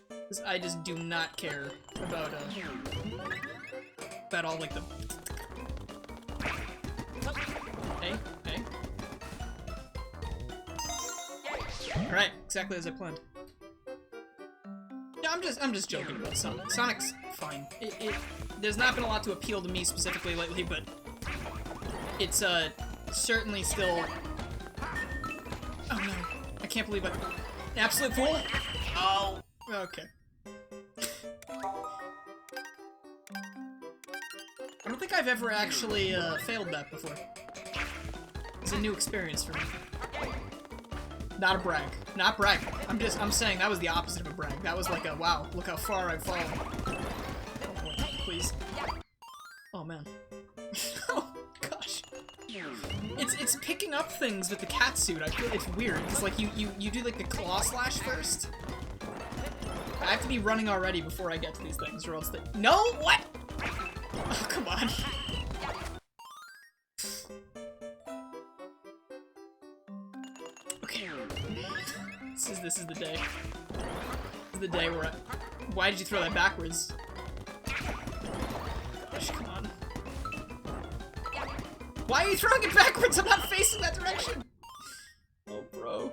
Because I just do not care about all, like, the... Hey. Alright, exactly as I planned. Yeah, I'm just joking about Sonic. Sonic's fine. There's not been a lot to appeal to me specifically lately, but it's certainly still... Oh no, I can't believe it. Absolute fool? Oh, okay. I don't think I've ever actually failed that before. It's a new experience for me. Not a brag. Not bragging. I'm saying that was the opposite of a brag. That was like a, wow, look how far I've fallen. Oh boy, please. Oh man. Oh gosh. It's picking up things with the cat suit. I feel it's weird. It's like you do like the claw slash first. I have to be running already before I get to these things, or else they... No! What? Oh, come on. Okay. This is the day. This is the day where why did you throw that backwards? Gosh, come on. Why are you throwing it backwards? I'm not facing that direction! Oh, bro.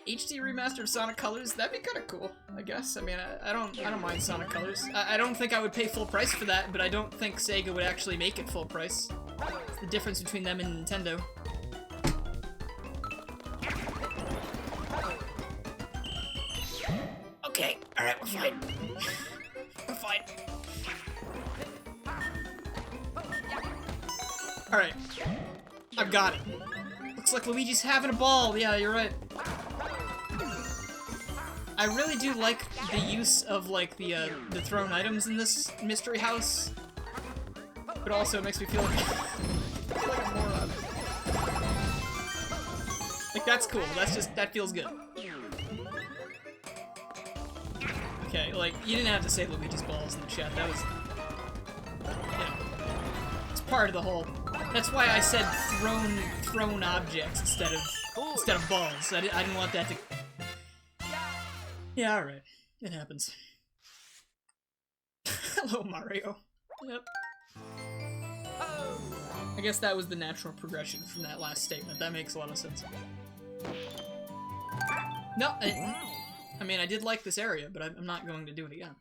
HD remaster of Sonic Colors? That'd be kinda cool, I guess. I mean, I don't mind Sonic Colors. I don't think I would pay full price for that, but I don't think Sega would actually make it full price. It's the difference between them and Nintendo. Okay, alright, we're fine. We're fine. Alright. I've got it. Looks like Luigi's having a ball. Yeah, you're right. I really do like the use of, like, the thrown items in this mystery house. But also it makes me feel like a moron. Like, that's cool. That feels good. Okay, like, you didn't have to say Luigi's balls in the chat. That was... Yeah. part of the whole. That's why I said thrown objects instead of balls. I didn't want that to. Yeah, all right, it happens. Hello, Mario. Yep. I guess that was the natural progression from that last statement. That makes a lot of sense. No, I mean, I did like this area, but I'm not going to do it again.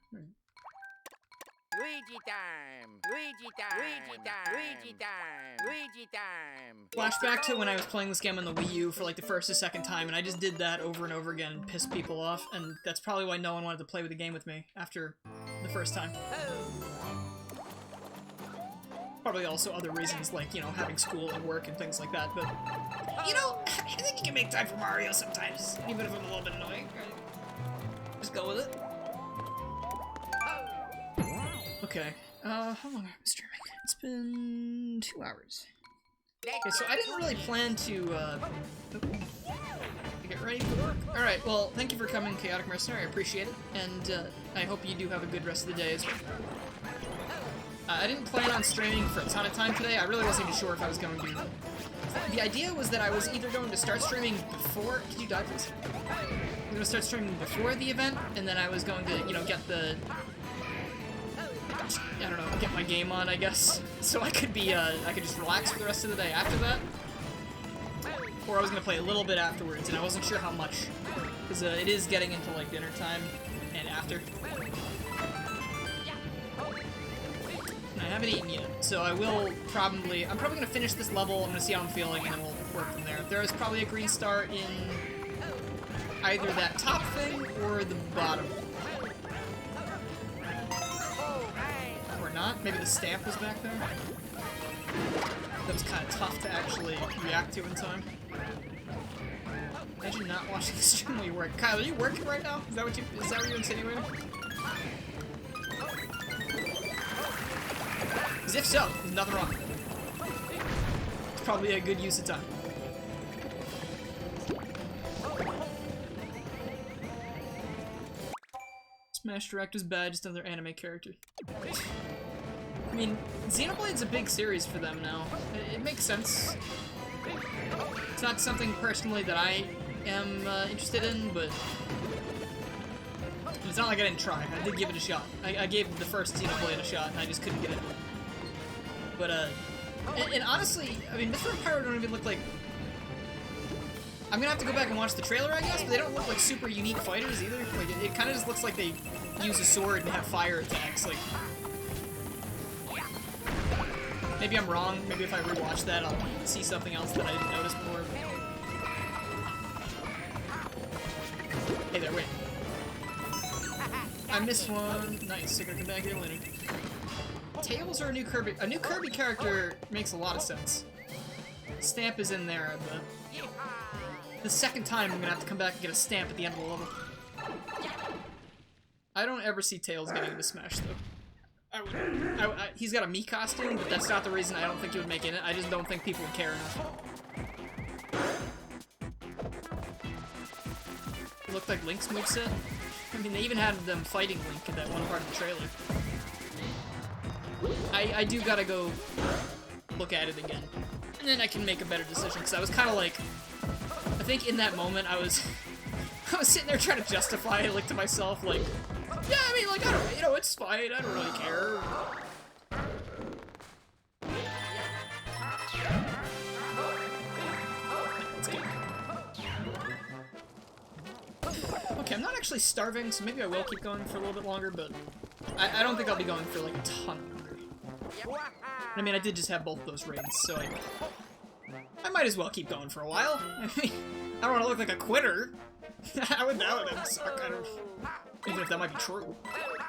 Luigi time! Luigi time! Luigi time! Luigi time! Luigi time! Flashback to when I was playing this game on the Wii U for like the first or second time, and I just did that over and over again and pissed people off, and that's probably why no one wanted to play with the game with me after the first time. Probably also other reasons, like, you know, having school and work and things like that, but, you know, I think you can make time for Mario sometimes, even if I'm a little bit annoying. Just go with it. Okay, how long have I been streaming? It's been 2 hours. Okay, so I didn't really plan to get ready for work. Alright, well, thank you for coming, Chaotic Mercenary, I appreciate it, and I hope you do have a good rest of the day as well. I didn't plan on streaming for a ton of time today. I really wasn't even sure if I was going to. The idea was that I was either going to start streaming before... Could you die, please? I was going to start streaming before the event, and then I was going to, you know, get the... I don't know, get my game on, I guess. So I could be, I could just relax for the rest of the day after that. Or I was going to play a little bit afterwards, and I wasn't sure how much. Because it is getting into, like, dinner time and after. I haven't eaten yet, so I will probably... I'm probably going to finish this level, I'm going to see how I'm feeling, and then we'll work from there. There is probably a green star in either that top thing or the bottom. Or not. Maybe the stamp was back there. That was kind of tough to actually react to in time. Imagine not watching the stream while you work. Kyle, are you working right now? Is that what you're insinuating? Because if so, there's nothing wrong with it. It's probably a good use of time. Smash Director's badge, just another anime character. I mean, Xenoblade's a big series for them now. It makes sense. It's not something personally that I am interested in, but it's not like I didn't try. I did give it a shot. I gave the first Xenoblade a shot, and I just couldn't get it. But, and honestly, I mean, Mr. and Pyro don't even look like... I'm gonna have to go back and watch the trailer, I guess, but they don't look like super unique fighters either. Like, it kind of just looks like they use a sword and have fire attacks, like... Maybe I'm wrong, maybe if I rewatch that, I'll see something else that I didn't notice before. Hey there, wait. I missed one. Nice, so gonna come back here later. Tails or a new Kirby? A new Kirby character makes a lot of sense. Stamp is in there, but the second time I'm gonna have to come back and get a stamp at the end of the level. I don't ever see Tails getting into Smash though. He's got a Mii costume, but that's not the reason I don't think he would make it. I just don't think people would care enough. It looked like Link's moveset. I mean, they even had them fighting Link in that one part of the trailer. I do gotta go look at it again. And then I can make a better decision, because I was kind of like... I think in that moment I was sitting there trying to justify it, like, to myself, like... Yeah, I mean, like, I don't... You know, it's fine, I don't really care. Let's go. Okay, I'm not actually starving, so maybe I will keep going for a little bit longer, but... I don't think I'll be going for, like, a ton longer. I mean, I did just have both of those raids, so I might as well keep going for a while. I mean, I don't want to look like a quitter. That would suck. I don't... Even if that might be true.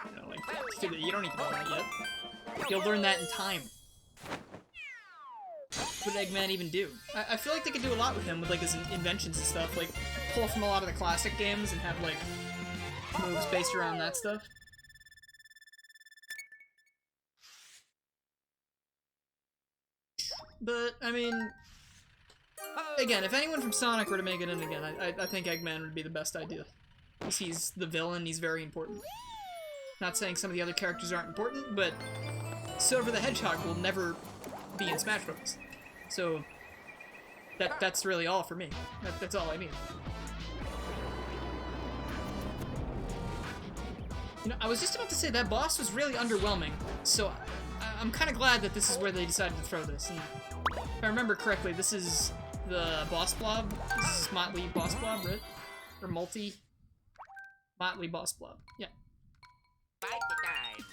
You know, like, you don't need to know that yet. You'll learn that in time. What would Eggman even do? I feel like they could do a lot with him, with, like, his inventions and stuff. Like, pull from a lot of the classic games and have, like, moves based around that stuff. But, I mean, again, if anyone from Sonic were to make it in again, I think Eggman would be the best idea. Because he's the villain, he's very important. Not saying some of the other characters aren't important, but Silver the Hedgehog will never be in Smash Bros. So that's really all for me. That's all I need. You know, I was just about to say that boss was really underwhelming, so I'm kind of glad that this is where they decided to throw this. And if I remember correctly, this is the boss blob. This is Motley boss blob, right? Or Motley boss blob. Yeah. Fight the time.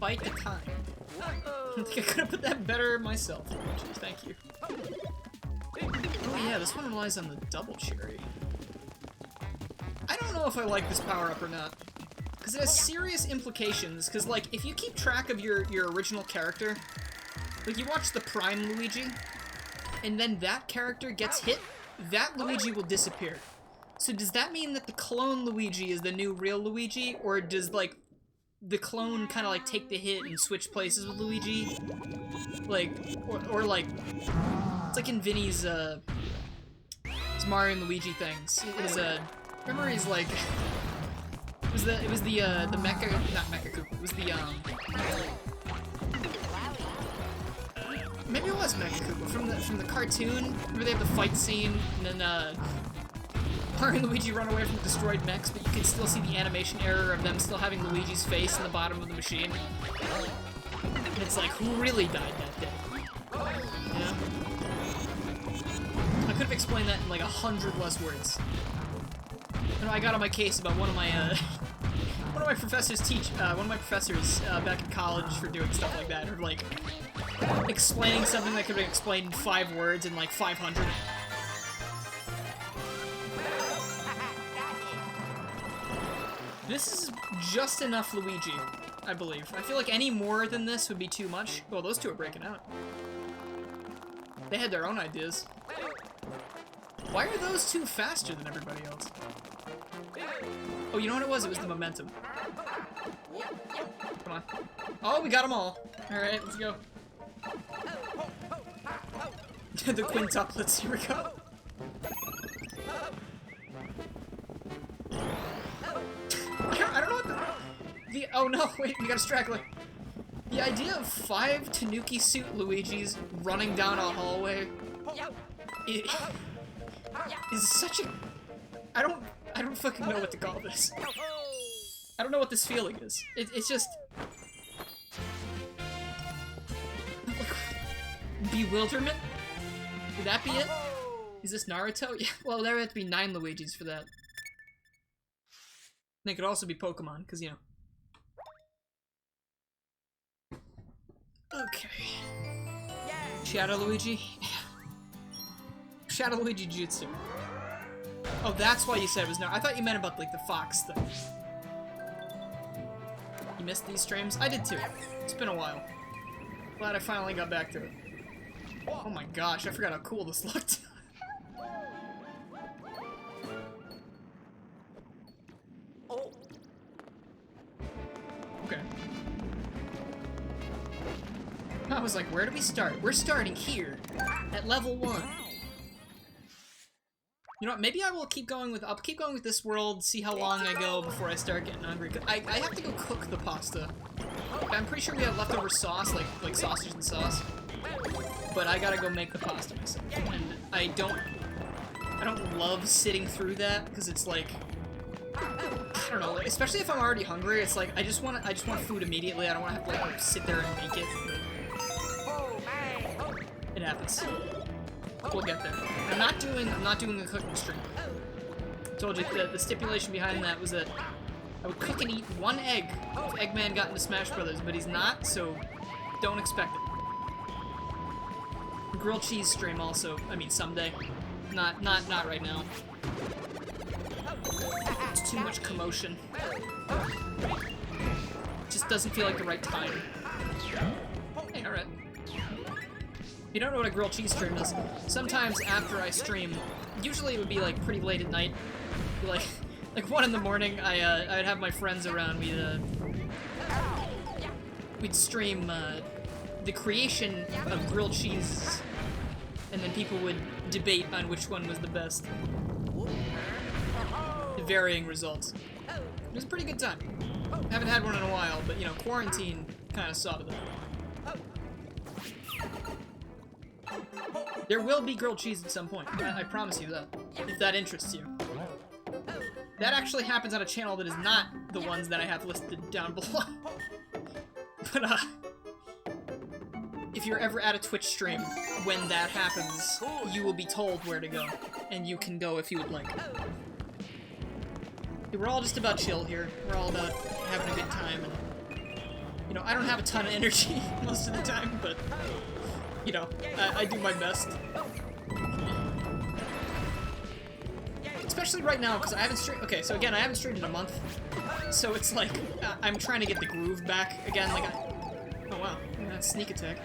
Fight the time. I think I could have put that better myself. Jeez, thank you. Oh yeah, this one relies on the double cherry. I don't know if I like this power-up or not. Because it has serious implications, because, like, if you keep track of your original character, like, you watch the Prime Luigi, and then that character gets hit, that Luigi will disappear. So does that mean that the clone Luigi is the new real Luigi, or does, like, the clone kind of, like, take the hit and switch places with Luigi? Like, or like, it's like in Vinny's, his Mario and Luigi things. His, remember he's, like... It was the Mecha, not Mecha Koopa, it was the, maybe it was Mecha Koopa, from the cartoon, where they have the fight scene, and then, Mario and Luigi run away from destroyed mechs, but you can still see the animation error of them still having Luigi's face in the bottom of the machine. And it's like, who really died that day? Yeah. I could have explained that in like 100 less words. You know, I got on my case about one of my professors back in college for doing stuff like that, or like explaining something that could have been explained in 5 words in like 500. This is just enough Luigi, I believe. I feel like any more than this would be too much. Well, those two are breaking out. They had their own ideas. Why are those two faster than everybody else? Oh, you know what it was? It was the momentum. Come on. Oh, we got them all. Alright, let's go. The quintuplets, here we go. I don't know what the... Oh no, wait, we got a straggler. The idea of 5 Tanuki suit Luigis running down a hallway is such a... I don't fucking know what to call this. I don't know what this feeling is. It's just... bewilderment? Would that be it? Is this Naruto? Yeah, well, there would have to be 9 Luigis for that. They could also be Pokemon, because, you know. Okay. Shadow Luigi? Shadow Luigi Jutsu. Oh, that's why you said it was Naruto. I thought you meant about, like, the fox thing. You missed these streams? I did too. It's been a while. Glad I finally got back to it. Oh my gosh, I forgot how cool this looked. Okay. I was like, where do we start? We're starting here, at level 1. You know what, maybe I will keep going with, I'll keep going with this world, see how long I go before I start getting hungry. I have to go cook the pasta. I'm pretty sure we have leftover sauce, like sausage and sauce. But I gotta go make the pasta myself. And I don't love sitting through that, because it's like, I don't know, especially if I'm already hungry, it's like, I just want food immediately. I don't want to have to like sit there and make it. It happens. We'll get there. I'm not doing a cooking stream. I told you the stipulation behind that was that I would cook and eat 1 egg if Eggman got into Smash Brothers, but he's not, so don't expect it. Grilled cheese stream also, I mean someday. Not right now. It's too much commotion. Just doesn't feel like the right time. Hey, alright. If you don't know what a grilled cheese stream is, sometimes after I stream, usually it would be like pretty late at night, be like 1 in the morning, I'd have my friends around, we'd stream the creation of grilled cheeses, and then people would debate on which one was the best. Varying results. It was a pretty good time. Haven't had one in a while, but you know, quarantine kind of saw to that. There will be grilled cheese at some point. I promise you that. If that interests you. That actually happens on a channel that is not the ones that I have listed down below. But, if you're ever at a Twitch stream, when that happens, you will be told where to go. And you can go if you would like. We're all just about chill here. We're all about having a good time. And, you know, I don't have a ton of energy most of the time, but, you know, I do my best. Especially right now, because I haven't streamed. Okay, so again, I haven't streamed in a month, so it's like I'm trying to get the groove back again. Like, oh wow, that's sneak attack.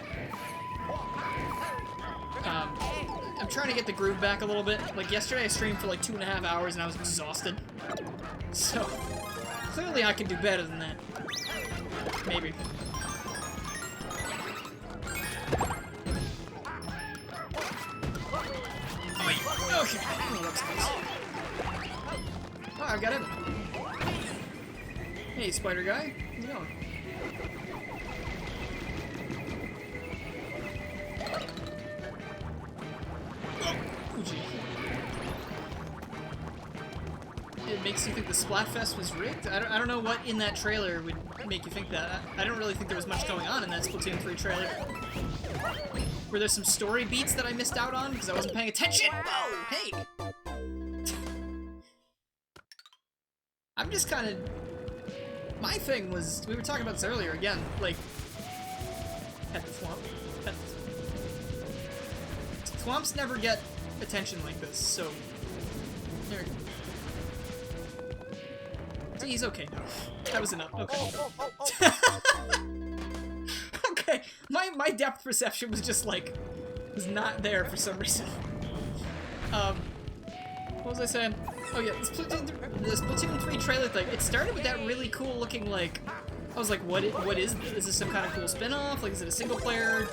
I'm trying to get the groove back a little bit. Like yesterday, I streamed for like 2.5 hours and I was exhausted. So clearly, I can do better than that. Maybe. Oh, okay. Oh, that's close. Oh, I've got him. Hey, spider guy. How's it going? Oh, gee. It makes you think the Splatfest was rigged? I don't know what in that trailer would make you think that. I don't really think there was much going on in that Splatoon 3 trailer. Were there some story beats that I missed out on because I wasn't paying attention? Whoa, hey! I'm just kind of... My thing was... We were talking about this earlier again, like... Pet the Thwomp. Pet the Thwomps never get attention like this, so... There we go. He's okay now. That was enough. Okay. Okay, my depth perception was just like... was not there for some reason. What was I saying? Oh yeah, the Splatoon 3 trailer thing, it started with that really cool looking, like, I was like, what is this? Is this some kind of cool spin-off? Like, is it a single player?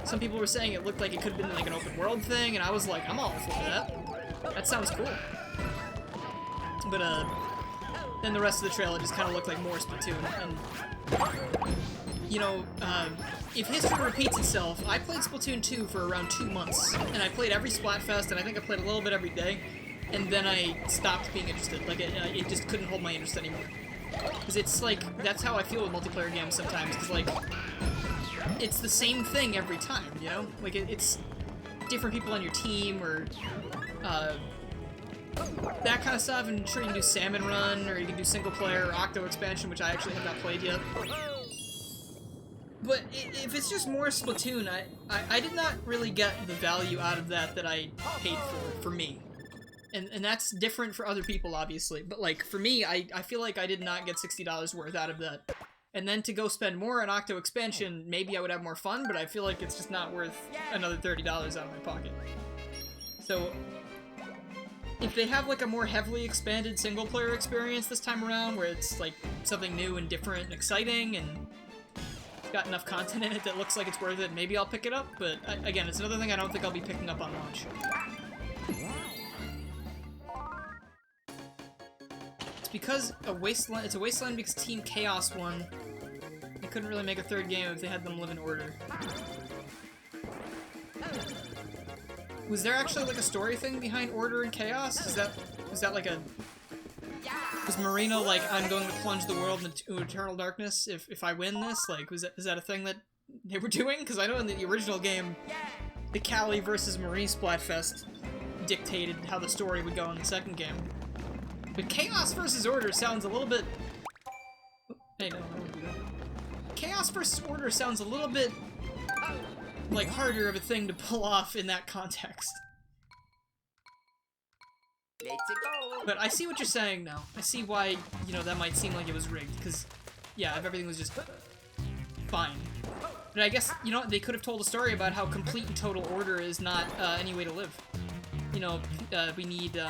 Some people were saying it looked like it could have been like an open world thing, and I was like, I'm all for that. That sounds cool. But, then the rest of the trailer just kind of looked like more Splatoon, and, you know, if history repeats itself, I played Splatoon 2 for around 2 months, and I played every Splatfest, and I think I played a little bit every day. And then I stopped being interested. Like, it just couldn't hold my interest anymore. Because it's like, that's how I feel with multiplayer games sometimes. Because, like, it's the same thing every time, you know? Like, it's different people on your team, or, that kind of stuff. And sure, you can do Salmon Run, or you can do single player, or Octo Expansion, which I actually have not played yet. But if it's just more Splatoon, I did not really get the value out of that I paid for me. And that's different for other people, obviously. But, like, for me, I feel like I did not get $60 worth out of that. And then to go spend more on Octo Expansion, maybe I would have more fun, but I feel like it's just not worth another $30 out of my pocket. So, if they have, like, a more heavily expanded single-player experience this time around, where it's, like, something new and different and exciting, and it's got enough content in it that looks like it's worth it, maybe I'll pick it up. But, again, it's another thing I don't think I'll be picking up on launch. Because it's a wasteland because Team Chaos won. They couldn't really make a third game if they had them live in order. Was there actually like a story thing behind Order and Chaos? Is that like a... Was Marina like, I'm going to plunge the world into eternal darkness if I win this? Like, is that a thing that they were doing? Because I know in the original game, the Cali versus Marine Splatfest dictated how the story would go in the second game. But Chaos versus Order sounds a little bit... Hey, no, I don't want to do that. Chaos versus Order sounds a little bit, like, harder of a thing to pull off in that context. Let's go. But I see what you're saying now. I see why, you know, that might seem like it was rigged, because, yeah, if everything was just fine. But I guess, you know, they could have told a story about how complete and total order is not any way to live. You know, we need,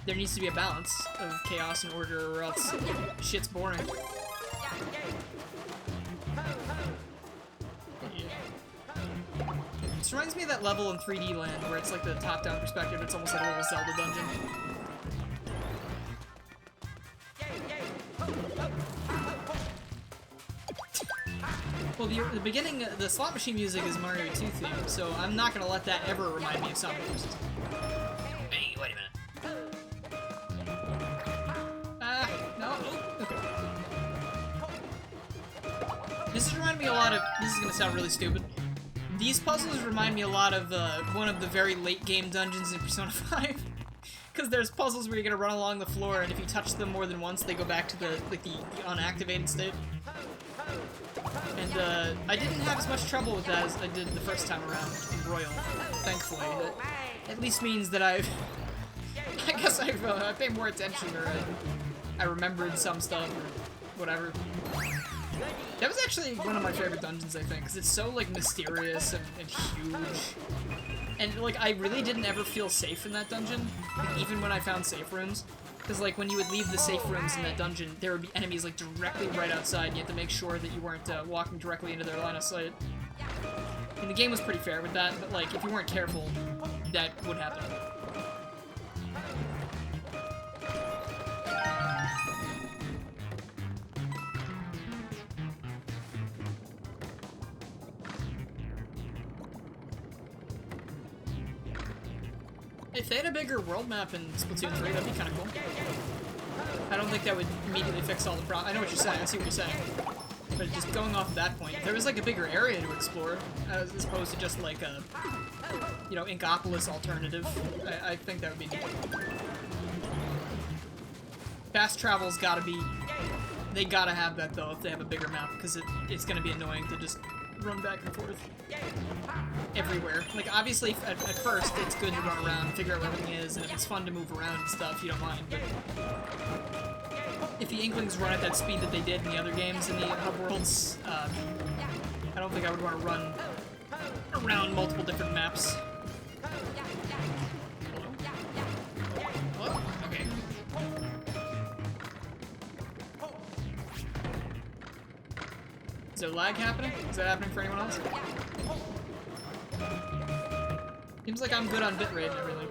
there needs to be a balance of chaos and order, or else shit's boring. This reminds me of that level in 3D Land where it's like the top-down perspective. It's almost like a little Zelda dungeon. Well, the beginning, the slot machine music is Mario 2 theme, so I'm not gonna let that ever remind me of Sonic Boost. Hey, wait a minute. No. Okay. This is reminding me a lot of. This is gonna sound really stupid. These puzzles remind me a lot of one of the very late game dungeons in Persona 5. Because there's puzzles where you're gonna run along the floor, and if you touch them more than once, they go back to the unactivated state. And I didn't have as much trouble with that as I did the first time around in Royal. Thankfully, that at least means that I guess I paid more attention, or I remembered some stuff or whatever. That was actually one of my favorite dungeons, I think, because it's so, like, mysterious and huge. And, like, I really didn't ever feel safe in that dungeon, like, even when I found safe rooms. Because, like, when you would leave the safe rooms in that dungeon, there would be enemies, like, directly right outside, and you had to make sure that you weren't walking directly into their line of sight. And the game was pretty fair with that, but, like, if you weren't careful, that would happen. If they had a bigger world map in Splatoon 3, that'd be kind of cool. I don't think that would immediately fix all the problems. I know what you're saying, I see what you're saying. But just going off of that point, if there was like a bigger area to explore, as opposed to just like a, you know, Inkopolis alternative, I think that would be neat. Fast travel's gotta be... They gotta have that though if they have a bigger map, because it's gonna be annoying to just run back and forth everywhere. Like, obviously, at first, it's good to run around and figure out where everything is, and if it's fun to move around and stuff, you don't mind, but if the Inklings run at that speed that they did in the other games in the Hub Worlds, I don't think I would want to run around multiple different maps. Hello? Okay. Is there lag happening? Is that happening for anyone else? Seems like I'm good on bitrate and everything.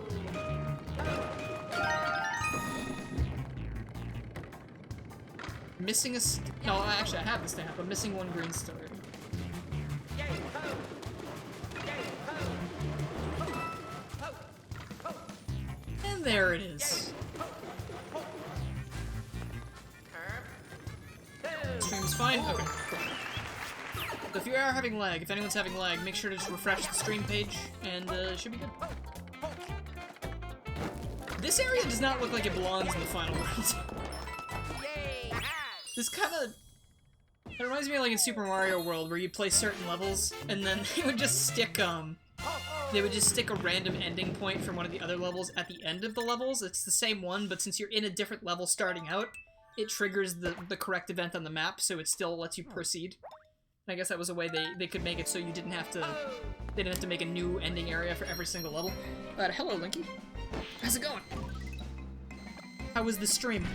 Missing a no, actually I have the stamp. I'm missing one green star. And there it is. Stream's fine? Okay, cool. So if you are having lag, if anyone's having lag, make sure to just refresh the stream page, and it should be good. This area does not look like it belongs in the final world. This kind of... It reminds me of like in Super Mario World, where you play certain levels, and then they would just stick, a random ending point from one of the other levels at the end of the levels. It's the same one, but since you're in a different level starting out, it triggers the correct event on the map, so it still lets you proceed. I guess that was a way they could make it so you didn't have to... They didn't have to make a new ending area for every single level. Hello, Linky. How's it going? How was the stream?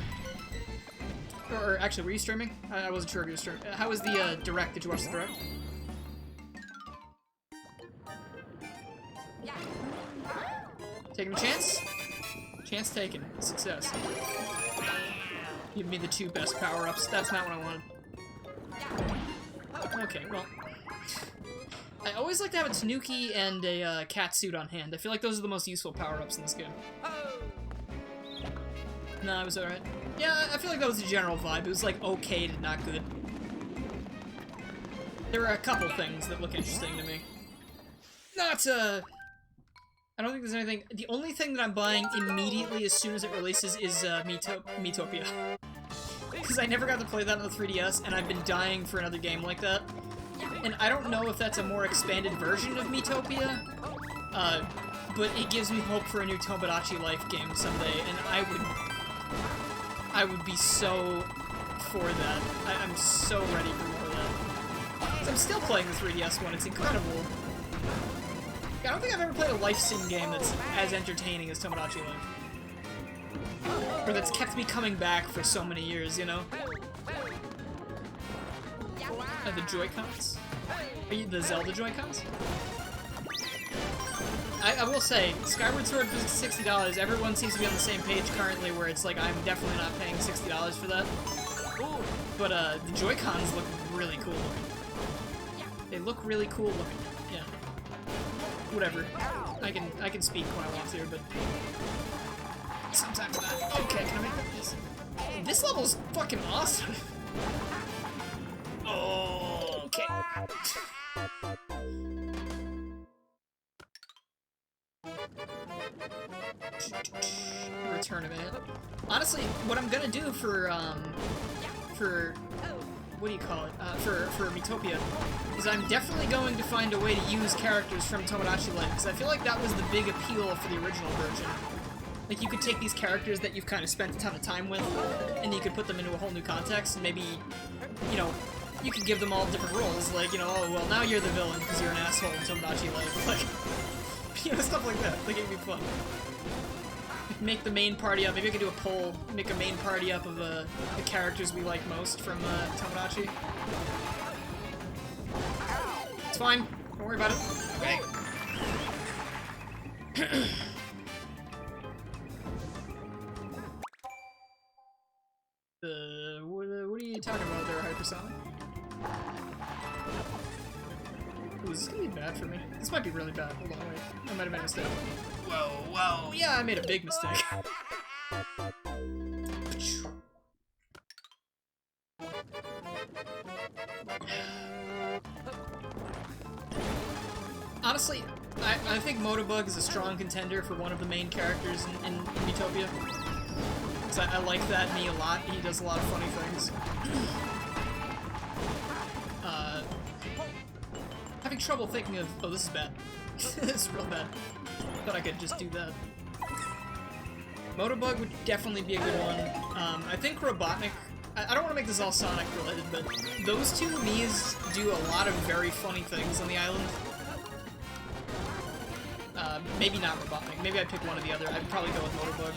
Or actually, were you streaming? I wasn't sure if you were streaming. How was the direct? Did you watch the direct? Taking a chance? Chance taken. Success. Give me the 2 best power-ups. That's not what I wanted. Okay, well... I always like to have a Tanuki and a cat suit on hand. I feel like those are the most useful power-ups in this game. No, it was alright. Yeah, I feel like that was the general vibe. It was like okay to not good. There are a couple things that look interesting to me. Not, I don't think there's anything... The only thing that I'm buying immediately as soon as it releases is, Miitopia. Because I never got to play that on the 3DS, and I've been dying for another game like that. And I don't know if that's a more expanded version of Miitopia, but it gives me hope for a new Tomodachi Life game someday, and I would be so for that. I'm so ready for more of that. 'Cause I'm still playing the 3DS one, it's incredible. I don't think I've ever played a life sim game that's as entertaining as Tomodachi Life. Or that's kept me coming back for so many years, you know? The Joy-Cons? The Zelda Joy-Cons? I will say, Skyward Sword for $60, everyone seems to be on the same page currently where it's like, I'm definitely not paying $60 for that. But the Joy-Cons look really cool. They look really cool looking. Yeah. Whatever. I can speak when I want to, but sometimes not. Okay, can I make that piece? This level's fucking awesome. Oh, okay. Return of it. Honestly, what I'm gonna do for what do you call it? For Miitopia, is I'm definitely going to find a way to use characters from Tomodachi Life, because I feel like that was the big appeal for the original version. Like, you could take these characters that you've kind of spent a ton of time with, and you could put them into a whole new context, and maybe, you know, you could give them all different roles, like, you know, oh, well, now you're the villain because you're an asshole in Tomodachi Life, like, you know, stuff like that. Like, it'd be fun. Make the main party up. Maybe I could do a poll. Make a main party up of the characters we like most from Tomodachi. It's fine. Don't worry about it. Okay. What are you talking about there, Hypersonic? Ooh, is this gonna be bad for me? This might be really bad. Hold on, wait. I might have made a mistake. Whoa, whoa, yeah, I made a big mistake. Honestly, I think Motobug is a strong contender for one of the main characters in Miitopia. Because I like that me a lot. He does a lot of funny things. Having trouble thinking of... Oh, this is bad. This is real bad. Thought I could just do that. Motobug would definitely be a good one. I think Robotnik... I don't want to make this all Sonic related, but those two Miis do a lot of very funny things on the island. Maybe not Robotnik. Maybe I'd pick one or the other. I'd probably go with Motobug.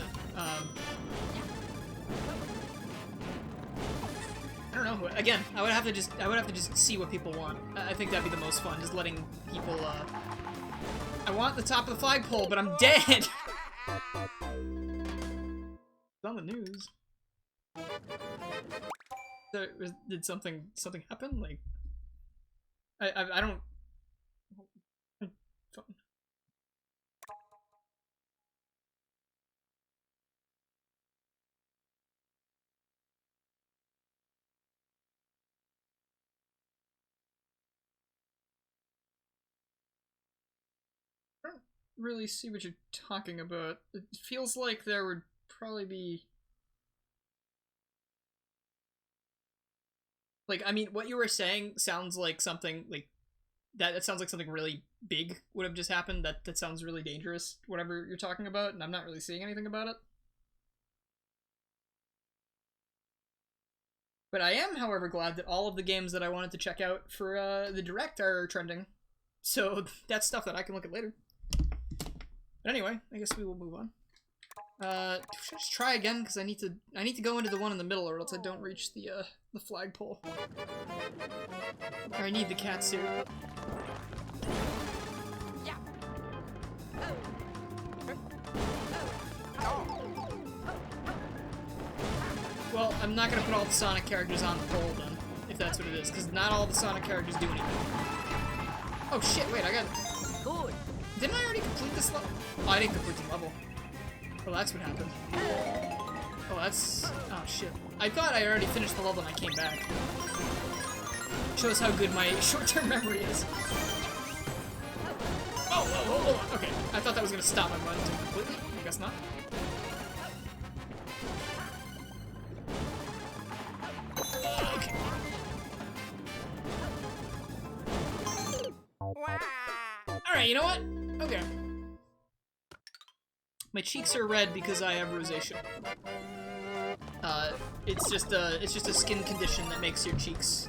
I don't know. Again, I would have to just see what people want. I think that'd be the most fun, just letting people, I want the top of the flagpole, but I'm dead! It's on the news. Did something happen? Like, I don't... I don't really see what you're talking about. It feels like there would probably be... Like, I mean, what you were saying sounds like something, like, that sounds like something really big would have just happened. That sounds really dangerous, whatever you're talking about, and I'm not really seeing anything about it. But I am, however, glad that all of the games that I wanted to check out for the Direct are trending. So that's stuff that I can look at later. But anyway, I guess we will move on. Should I just try again? Because I need to go into the one in the middle, or else I don't reach the flagpole. Or I need the cat suit. Well, I'm not gonna put all the Sonic characters on the pole then, if that's what it is, because not all the Sonic characters do anything. Oh shit! Wait, I got. Good. Didn't I already complete this level? Oh, I didn't complete the level. Oh, that's what happened. Oh, that's... Oh, shit. I thought I already finished the level and I came back. Shows how good my short-term memory is. Oh, okay. I thought that was gonna stop my run completely. I guess not. Okay. Alright, you know what? Okay. My cheeks are red because I have rosacea. It's just a skin condition that makes your cheeks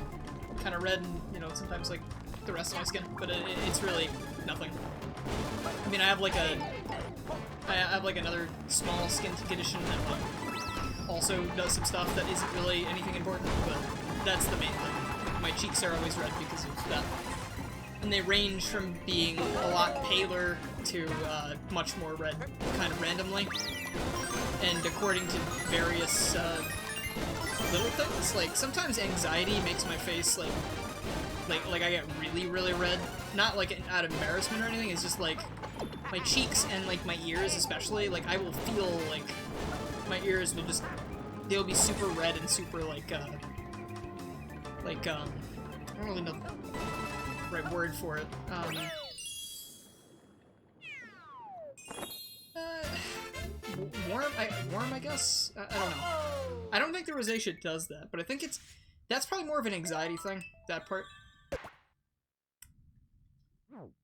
kind of red, and you know, sometimes like the rest of my skin. But it's really nothing. I mean, I have like another small skin condition that like also does some stuff that isn't really anything important, but that's the main thing. My cheeks are always red because of that. And they range from being a lot paler to much more red, kind of randomly. And according to various little things, like sometimes anxiety makes my face like like I get really, really red. Not like out of embarrassment or anything, it's just like my cheeks and like my ears especially, like I will feel like my ears will just, they'll be super red and super like I don't really know the right word for it. Warm, I guess? I don't know. I don't think the rosacea does that, but I think that's probably more of an anxiety thing, that part.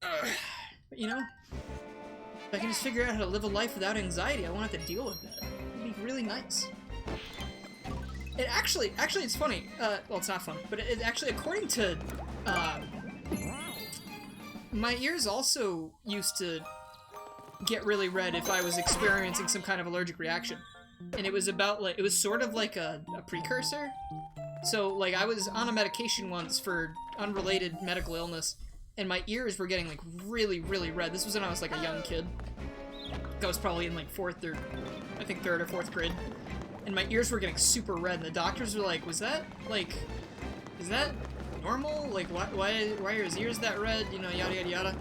But, you know, if I can just figure out how to live a life without anxiety, I won't have to deal with that. It'd be really nice. It actually, it's funny. Well, it's not fun, but it actually, according to, my ears also used to get really red if I was experiencing some kind of allergic reaction. And it was about, like, it was sort of like a precursor. So, like, I was on a medication once for unrelated medical illness, and my ears were getting, like, really, really red. This was when I was, like, a young kid. I was probably in, like, third or fourth grade. And my ears were getting super red, and the doctors were like, was that, like, is that normal? Like, why are his ears that red? You know, yada, yada, yada.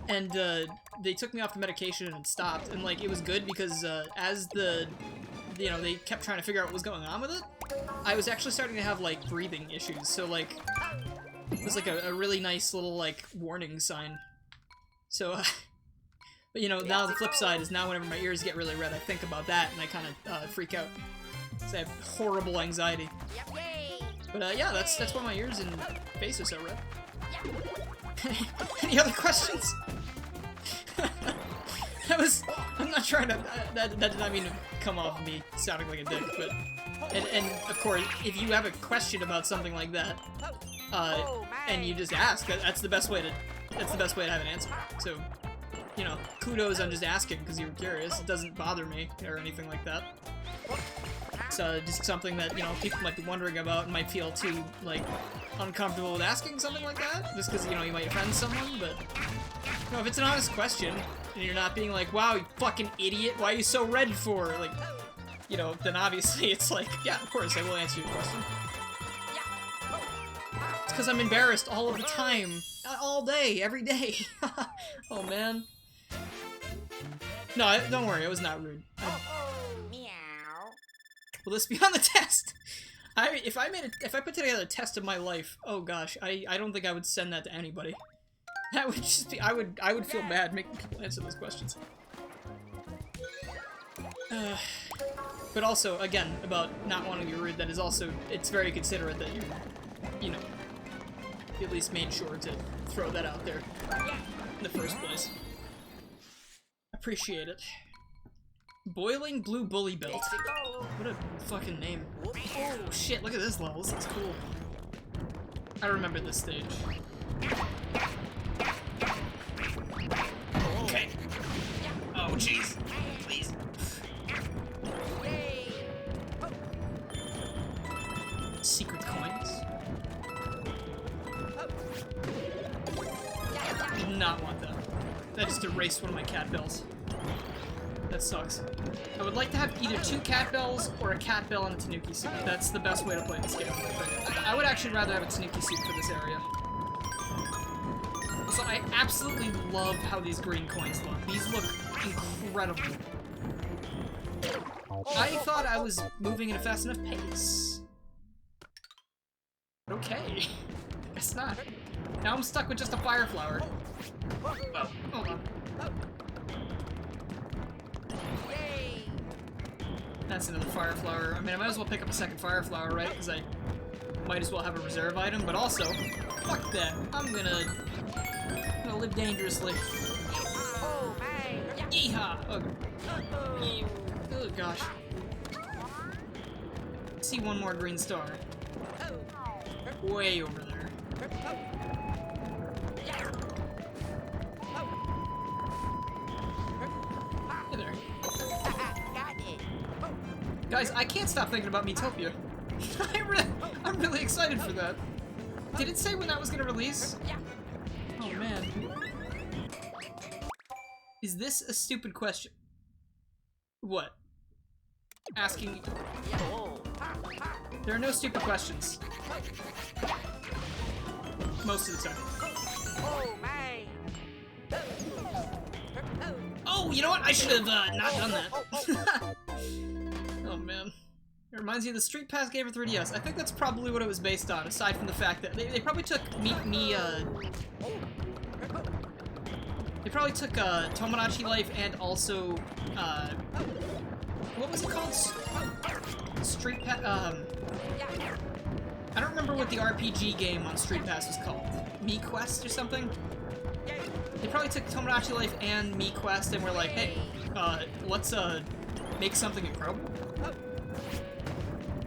And, they took me off the medication and it stopped, and, like, it was good because, as you know, they kept trying to figure out what was going on with it, I was actually starting to have, like, breathing issues, so, like, it was, like, a really nice little, like, warning sign. So, but, you know, now the flip side is now whenever my ears get really red, I think about that, and I kind of, freak out. Because I have horrible anxiety. But, yeah, that's why my ears and face are so red. Any other questions? I'm not trying to, that did not mean to come off of me sounding like a dick, but, and of course, if you have a question about something like that, and you just ask, that's the best way to have an answer. So, you know, kudos on just asking because you were curious. It doesn't bother me or anything like that. It's just something that, you know, people might be wondering about and might feel too, like, uncomfortable with asking something like that, just because, you know, you might offend someone, but, you know, if it's an honest question, and you're not being like, wow, you fucking idiot, why are you so red for? Like, you know, then obviously it's like, yeah, of course, I will answer your question. It's because I'm embarrassed all of the time. All day, every day. Oh, man. No, don't worry, it was not rude. Will this be on the test? If I put together a test of my life, oh gosh, I don't think I would send that to anybody. That would just be, I would feel bad making people answer those questions. But also, again, about not wanting to be rude, that is also, it's very considerate that you know, you at least made sure to throw that out there in the first place. Appreciate it. Boiling Blue Bully Belt. What a fucking name. Oh shit, look at this level, this is cool. I remember this stage. Okay. Oh jeez. Please. Secret coins. Did not want that. That just erased one of my cat bells. That sucks. I would like to have either 2 cat bells or a cat bell and a tanuki suit. That's the best way to play this game, I think. I would actually rather have a tanuki suit for this area. Also, I absolutely love how these green coins look. These look incredible. I thought I was moving at a fast enough pace. Okay. Guess not. Now I'm stuck with just a fire flower. Oh, hold on. That's another fire flower. I mean, I might as well pick up a second fire flower, right? Because I might as well have a reserve item. But also, fuck that. I'm gonna live dangerously. Yeehaw! Oh gosh. See one more green star. Way over there. Hey there. Guys, I can't stop thinking about Miitopia. I'm really excited for that. Did it say when that was gonna release? Oh man. Is this a stupid question? What? Asking... There are no stupid questions. most of the time. Oh, my. Oh, you know what? I should have not done that. Oh man. It reminds me of the Street Pass game for 3DS. I think that's probably what it was based on, aside from the fact that they probably took they probably took Tomodachi Life and also what was it called? Street Pass. I don't remember what the RPG game on Street Pass was called. Me Quest or something. They probably took Tomodachi Life and Me Quest and were like, hey, let's make something incredible.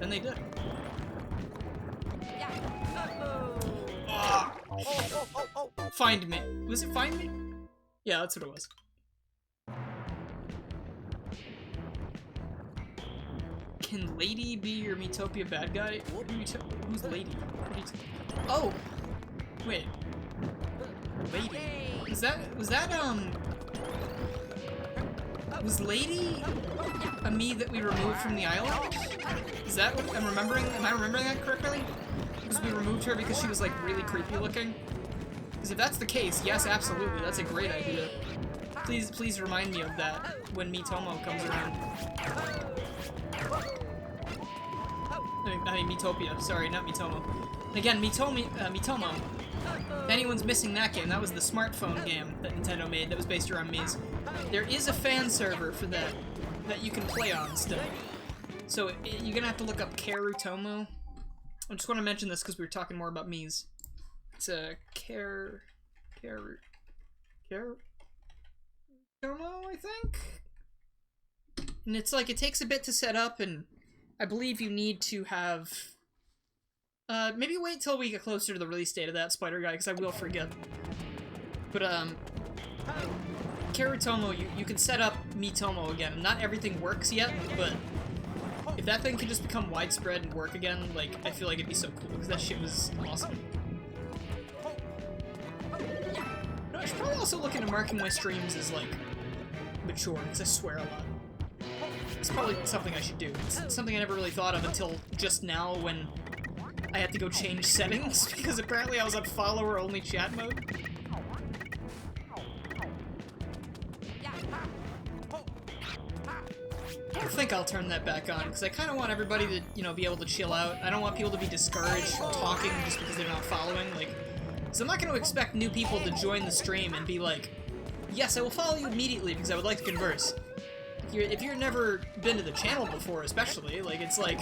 And they did. Find Me. Was it Find Me? Yeah, that's what it was. Can Lady be your Miitopia bad guy? Who's Lady? Oh! Wait. Lady. Was Lady a me that we removed from the island? Is that what I'm remembering? Am I remembering that correctly? Because we removed her because she was like really creepy looking? Because if that's the case, yes, absolutely, that's a great idea. Please remind me of that when Miitomo comes around. I mean Miitopia, sorry, not Miitomo. Again, Miitomo. If anyone's missing that game, that was the smartphone game that Nintendo made that was based around Mii's. There is a fan server for that you can play on still. So you're gonna have to look up Karutomo. I just want to mention this because we were talking more about Mii's. It's a Karutomo, I think? And it's like, it takes a bit to set up, and I believe you need to have... maybe wait till we get closer to the release date of that Spider Guy, because I will forget. But, Karutomo, you can set up Miitomo again. Not everything works yet, but if that thing could just become widespread and work again, like, I feel like it'd be so cool, because that shit was awesome. No, I should probably also look into marking my streams as, like, mature, because I swear a lot. It's probably something I should do. It's something I never really thought of until just now when I had to go change settings, because apparently I was on follower-only chat mode. I think I'll turn that back on, because I kind of want everybody to, you know, be able to chill out. I don't want people to be discouraged from talking just because they're not following, like... So I'm not going to expect new people to join the stream and be like, yes, I will follow you immediately because I would like to converse. If you've never been to the channel before, especially, like, it's like,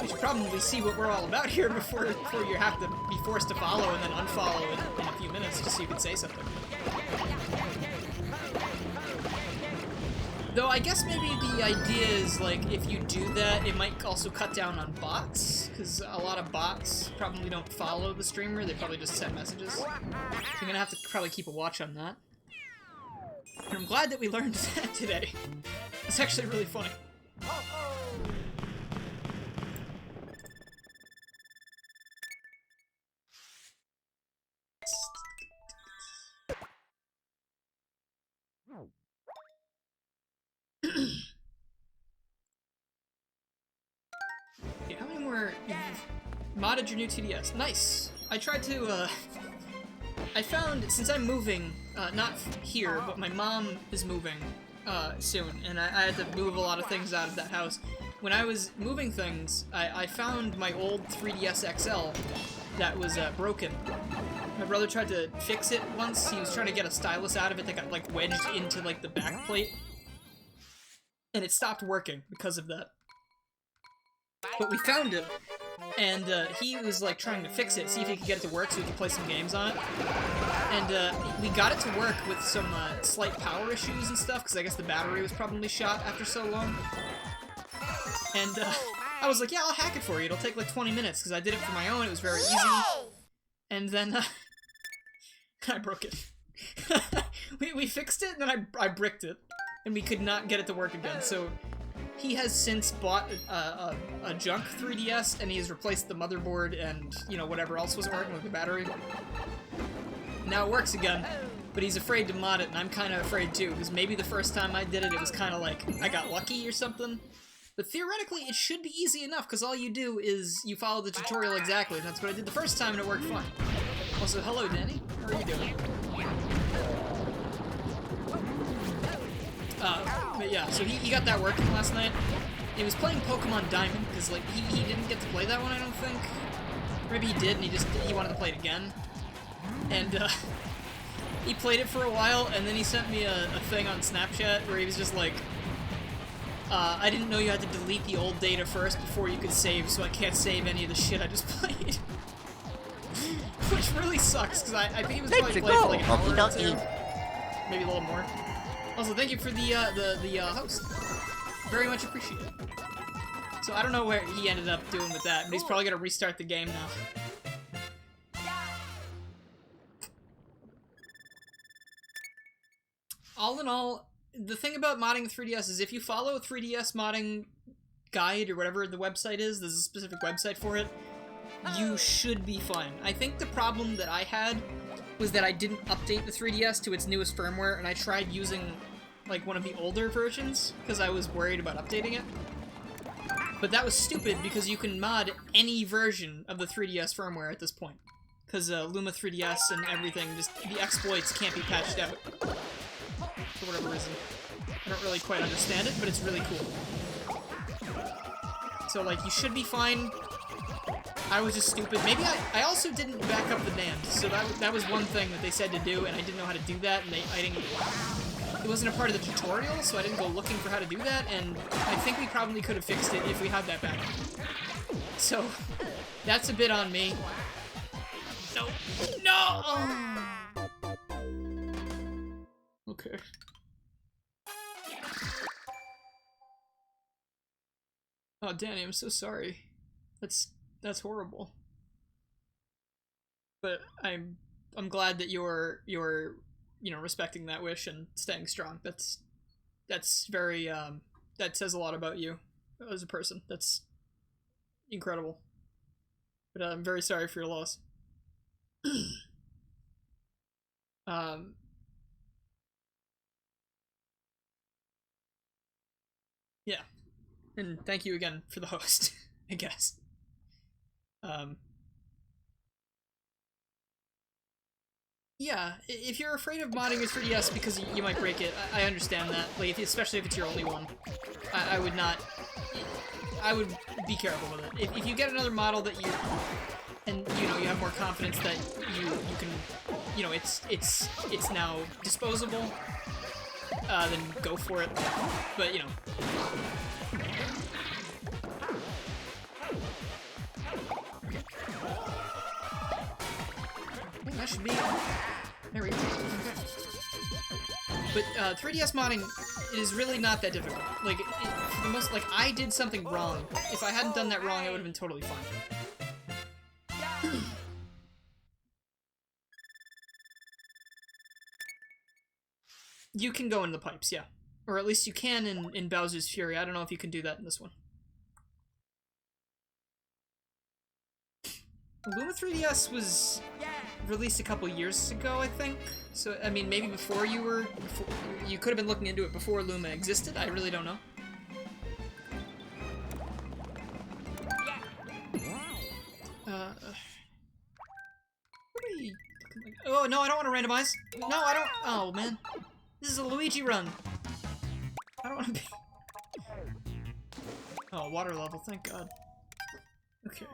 you should probably see what we're all about here before you have to be forced to follow and then unfollow in a few minutes just so you can say something. Though I guess maybe the idea is, like, if you do that, it might also cut down on bots, because a lot of bots probably don't follow the streamer, they probably just send messages. So I'm gonna have to probably keep a watch on that. And I'm glad that we learned that today. It's actually really funny. Okay, how many more? You've modded your new TDS. Nice! I tried to, I found, since I'm moving, not here, but my mom is moving, soon, and I had to move a lot of things out of that house. When I was moving things, I found my old 3DS XL that was, broken. My brother tried to fix it once. He was trying to get a stylus out of it that got, like, wedged into, like, the back plate. And it stopped working because of that. But we found it, and he was like trying to fix it, see if he could get it to work so we could play some games on it. And we got it to work with some slight power issues and stuff, because I guess the battery was probably shot after so long. And I was like, yeah, I'll hack it for you. It'll take like 20 minutes, because I did it for my own. It was very easy. And then I broke it. we fixed it, and then I bricked it. And we could not get it to work again, so he has since bought a junk 3DS, and he has replaced the motherboard and, you know, whatever else wasn't working with the battery. Now it works again, but he's afraid to mod it, and I'm kind of afraid too, because maybe the first time I did it, it was kind of like I got lucky or something. But theoretically, it should be easy enough, because all you do is you follow the tutorial exactly, and that's what I did the first time, and it worked fine. Also, hello, Danny. How are you doing? But yeah, so he got that working last night. He was playing Pokemon Diamond, because, like, he didn't get to play that one, I don't think. Maybe he did, and he wanted to play it again. And, he played it for a while, and then he sent me a thing on Snapchat where he was just like, I didn't know you had to delete the old data first before you could save, so I can't save any of the shit I just played. Which really sucks, because I think he was probably playing for like an hour or two. Maybe a little more. Also, thank you for the host. Very much appreciated. So I don't know where he ended up doing with that, but he's probably gonna restart the game now. All in all, the thing about modding 3DS is if you follow 3DS modding guide or whatever the website is, there's a specific website for it, you should be fine. I think the problem that I had was that I didn't update the 3DS to its newest firmware, and I tried using like one of the older versions because I was worried about updating it. But that was stupid because you can mod any version of the 3DS firmware at this point. Because Luma 3DS and everything, just the exploits can't be patched out. For whatever reason. I don't really quite understand it, but it's really cool. So, like, you should be fine. I was just stupid. Maybe I also didn't back up the NAND, so that was one thing that they said to do, and I didn't know how to do that, and it wasn't a part of the tutorial, so I didn't go looking for how to do that, and I think we probably could have fixed it if we had that backup. So, that's a bit on me. No! No! Oh. Okay. Oh, Danny, I'm so sorry. That's horrible. But I'm glad that you're you know, respecting that wish and staying strong. That's very that says a lot about you as a person. That's incredible. But I'm very sorry for your loss. Yeah. And thank you again for the host, I guess. Yeah, if you're afraid of modding your 3DS because you might break it, I understand that. Like, especially if it's your only one. I would not... I would be careful with it. If you get another model that you... And, you know, you have more confidence that you can... You know, it's now disposable, then go for it. But, you know... That should be... There we go. But 3DS modding, it is really not that difficult. Like, for the most, like, I did something wrong. If I hadn't done that wrong, I would have been totally fine. You can go into the pipes, yeah. Or at least you can in Bowser's Fury. I don't know if you can do that in this one. Luma 3DS was released a couple years ago, I think. So, I mean, maybe before you could have been looking into it before Luma existed. I really don't know. What are you looking like? Oh, no, I don't want to randomize. No, I don't. Oh, man. This is a Luigi run. I don't want to be... Oh, water level, thank God. Okay.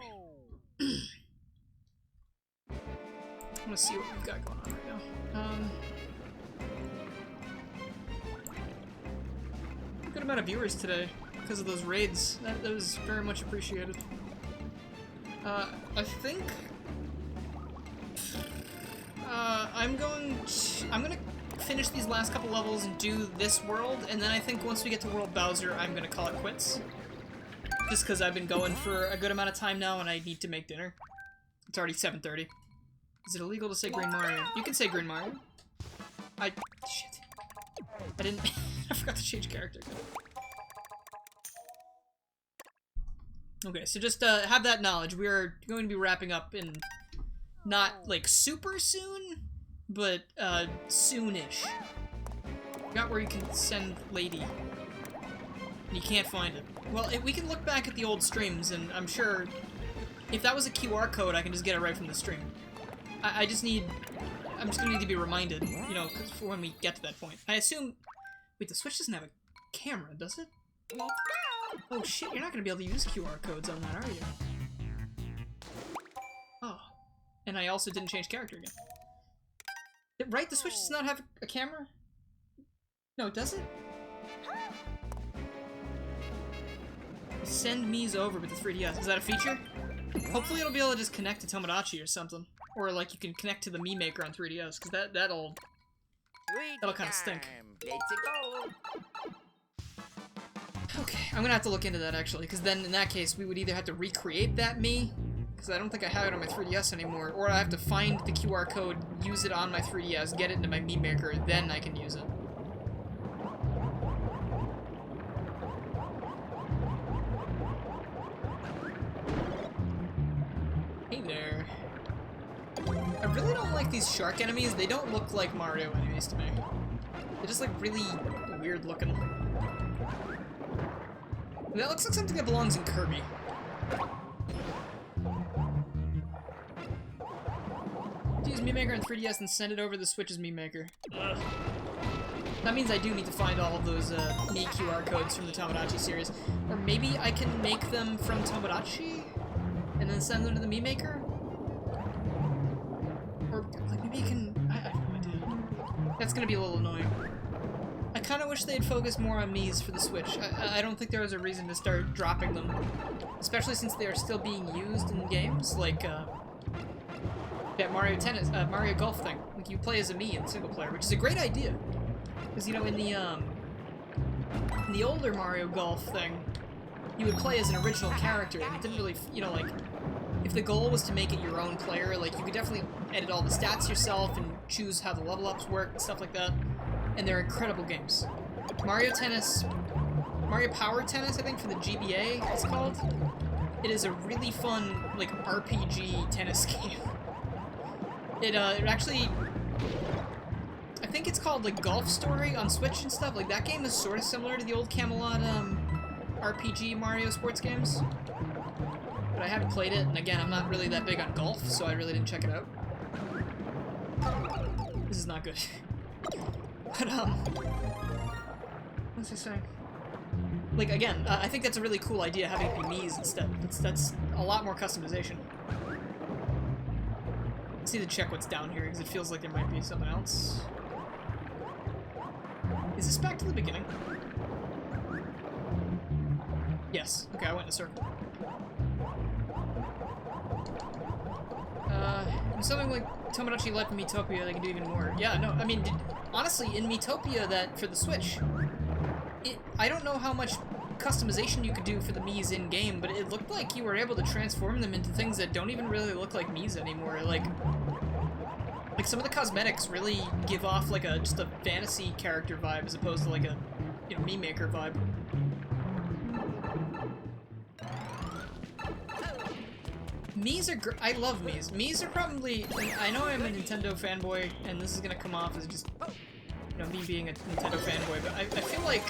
I want to see what we've got going on right now. Good amount of viewers today because of those raids. That was very much appreciated. I think I'm gonna finish these last couple levels and do this world, and then I think once we get to World Bowser, I'm gonna call it quits. Just because I've been going for a good amount of time now, and I need to make dinner. It's already 7:30. Is it illegal to say Green Mario? You can say Green Mario. Shit. I didn't... I forgot to change character. Okay, so just have that knowledge. We are going to be wrapping up in not, like, super soon, but soonish. Forgot where you can send Lady. And you can't find it. Well, we can look back at the old streams, and I'm sure if that was a QR code, I can just get it right from the stream. I'm just gonna need to be reminded, you know, 'cause for when we get to that point. I assume... Wait, the Switch doesn't have a camera, does it? Let's go. Oh shit, you're not gonna be able to use QR codes on that, are you? Oh. And I also didn't change character again. Right, the Switch does not have a camera? No, does it? Send Mii's over with the 3DS. Is that a feature? Hopefully it'll be able to just connect to Tomodachi or something. Or like you can connect to the Mii Maker on 3DS, because that'll kind of stink. Let's go. Okay, I'm gonna have to look into that actually, because then in that case we would either have to recreate that Mii, because I don't think I have it on my 3DS anymore, or I have to find the QR code, use it on my 3DS, get it into my Mii Maker, then I can use it. Hey there. I really don't like these shark enemies. They don't look like Mario enemies to me. They're just like really weird looking. That looks like something that belongs in Kirby. Use Mii Maker on 3DS and send it over the Switch's Mii Maker. Ugh. That means I do need to find all of those Mii QR codes from the Tomodachi series. Or maybe I can make them from Tomodachi and then send them to the Mii Maker? Or like maybe you can... I have no idea. That's gonna be a little annoying. I kind of wish they'd focus more on Mii's for the Switch. I don't think there was a reason to start dropping them. Especially since they are still being used in games, like, that Mario Golf thing. Like, you play as a Mii in single player, which is a great idea. Because, you know, in the older Mario Golf thing, you would play as an original character, and it didn't really, you know, like, if the goal was to make it your own player, like, you could definitely edit all the stats yourself and choose how the level ups work and stuff like that. And they're incredible games. Mario Power Tennis, I think, for the GBA, it's called. It is a really fun, like, RPG tennis game. It actually... I think it's called, like, Golf Story on Switch and stuff. Like, that game is sort of similar to the old Camelot, RPG Mario sports games. But I haven't played it, and again, I'm not really that big on golf, so I really didn't check it out. This is not good. But, what's I saying? Like, again, I think that's a really cool idea, having it be Mii's instead. That's a lot more customization. Let's see to check what's down here, because it feels like there might be something else. Is this back to the beginning? Yes. Okay, I went in a circle. Something like Tomodachi left Miitopia, they can do even more. Yeah, no, I mean, honestly, in Miitopia, that for the Switch, I don't know how much customization you could do for the Mii's in-game, but it looked like you were able to transform them into things that don't even really look like Mii's anymore. Like some of the cosmetics really give off like just a fantasy character vibe as opposed to like a, you know, Mii Maker vibe. Mii's are I love Mii's. Mii's are probably... I know I'm a Nintendo fanboy, and this is gonna come off as just, you know, me being a Nintendo fanboy, but I feel like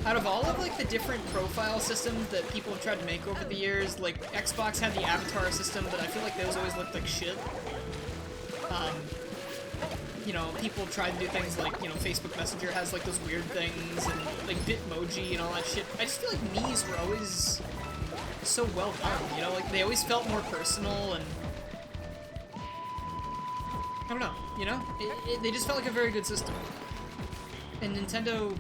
out of all of, like, the different profile systems that people have tried to make over the years, like, Xbox had the avatar system, but I feel like those always looked like shit. You know, people tried to do things like, you know, Facebook Messenger has, like, those weird things, and, like, Bitmoji and all that shit. I just feel like Mii's were always so well done, you know, like, they always felt more personal, and I don't know, you know? They just felt like a very good system. And Nintendo,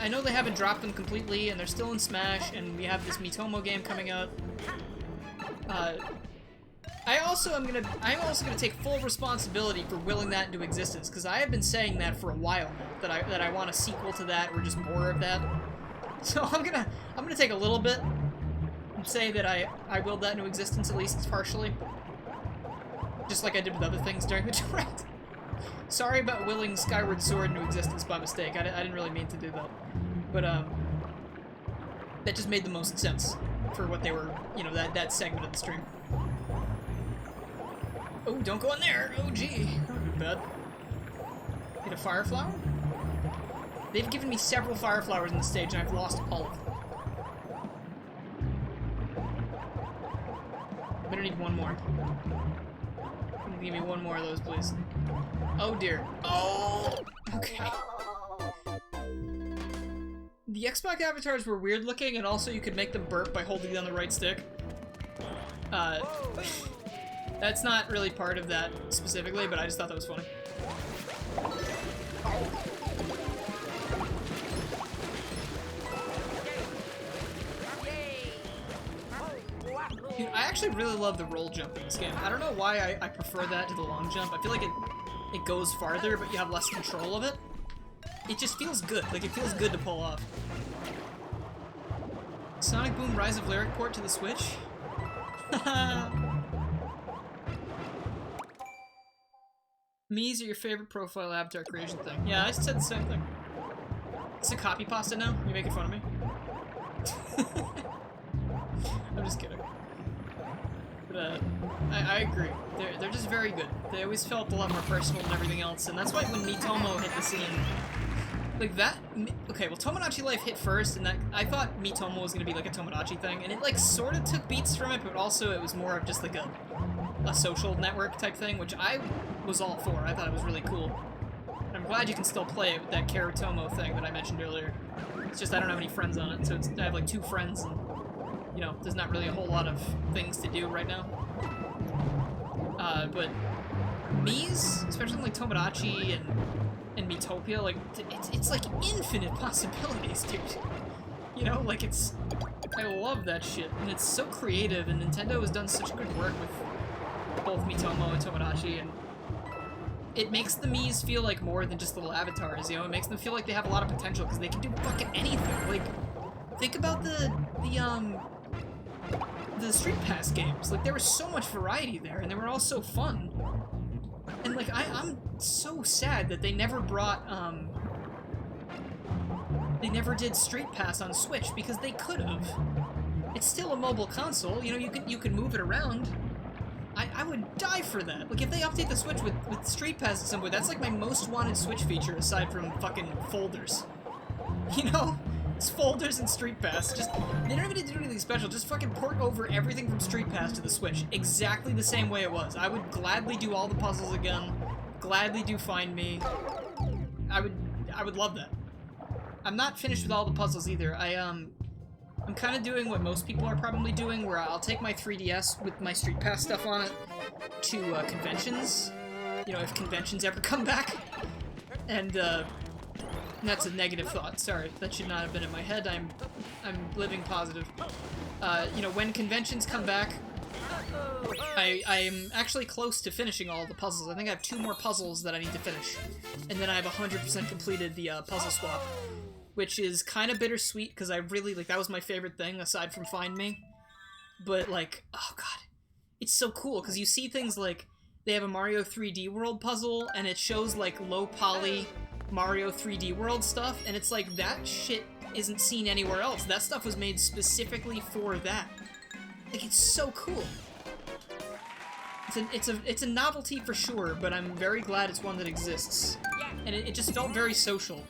I know they haven't dropped them completely, and they're still in Smash, and we have this Miitomo game coming out. I'm also gonna take full responsibility for willing that into existence, because I have been saying that for a while now, that I want a sequel to that, or just more of that. So I'm gonna take a little bit and say that I willed that into existence, at least partially. Just like I did with other things during the direct. Sorry about willing Skyward Sword into existence by mistake. I didn't really mean to do that. But, that just made the most sense for what they were, you know, that segment of the stream. Oh, don't go in there! Oh, gee. That would be bad. Get a fire flower? They've given me several fire flowers in the stage, and I've lost all of them. I'm gonna need one more. Give me one more of those, please. Oh dear. Oh! Okay. The Xbox avatars were weird looking, and also you could make them burp by holding down the right stick. That's not really part of that specifically, but I just thought that was funny. Dude, I actually really love the roll jump in this game. I don't know why I prefer that to the long jump. I feel like it goes farther, but you have less control of it. It just feels good. Like, it feels good to pull off. Sonic Boom Rise of Lyric port to the Switch? Me's are your favorite profile avatar creation thing. Yeah, I said the same thing. It's a copy pasta now? You making fun of me? I'm just kidding. But, I agree. They're just very good. They always felt a lot more personal than everything else, and that's why when Miitomo hit the scene, like that. Okay, well, Tomodachi Life hit first, and that I thought Miitomo was gonna be like a Tomodachi thing, and it like sort of took beats from it, but also it was more of just like a social network type thing, which I was all for. I thought it was really cool. And I'm glad you can still play it with that Karutomo thing that I mentioned earlier. It's just I don't have any friends on it, so I have like 2 friends, and you know, there's not really a whole lot of things to do right now. But Mii's, especially like Tomodachi and Miitopia, like it's like infinite possibilities, dude. You know, like I love that shit, and it's so creative, and Nintendo has done such good work with both Miitomo and Tomodachi, and it makes the Mii's feel like more than just little avatars, you know? It makes them feel like they have a lot of potential, because they can do fucking anything. Like, think about the Street Pass games. Like, there was so much variety there, and they were all so fun. And, like, I'm so sad that they never brought, they never did Street Pass on Switch, because they could have. It's still a mobile console, you know, you can move it around. I would die for that. Like, if they update the Switch with Street Pass at some point, that's like my most wanted Switch feature aside from fucking folders. You know? It's folders and Street Pass. Just, they don't even need to do anything special. Just fucking port over everything from Street Pass to the Switch. Exactly the same way it was. I would gladly do all the puzzles again. Gladly do Find Me. I would love that. I'm not finished with all the puzzles either. I'm kind of doing what most people are probably doing, where I'll take my 3DS with my Street Pass stuff on it to conventions. You know, if conventions ever come back. And that's a negative thought. Sorry, that should not have been in my head. I'm living positive. You know, when conventions come back, I'm actually close to finishing all the puzzles. I think I have 2 more puzzles that I need to finish, and then I've 100% completed the puzzle swap, which is kind of bittersweet because I really, like, that was my favorite thing aside from Find Me. But, like, oh god, it's so cool because you see things like they have a Mario 3D World puzzle, and it shows like low poly Mario 3D World stuff, and it's like, that shit isn't seen anywhere else. That stuff was made specifically for that. Like, it's so cool. It's a novelty for sure, but I'm very glad it's one that exists. And it just felt very social.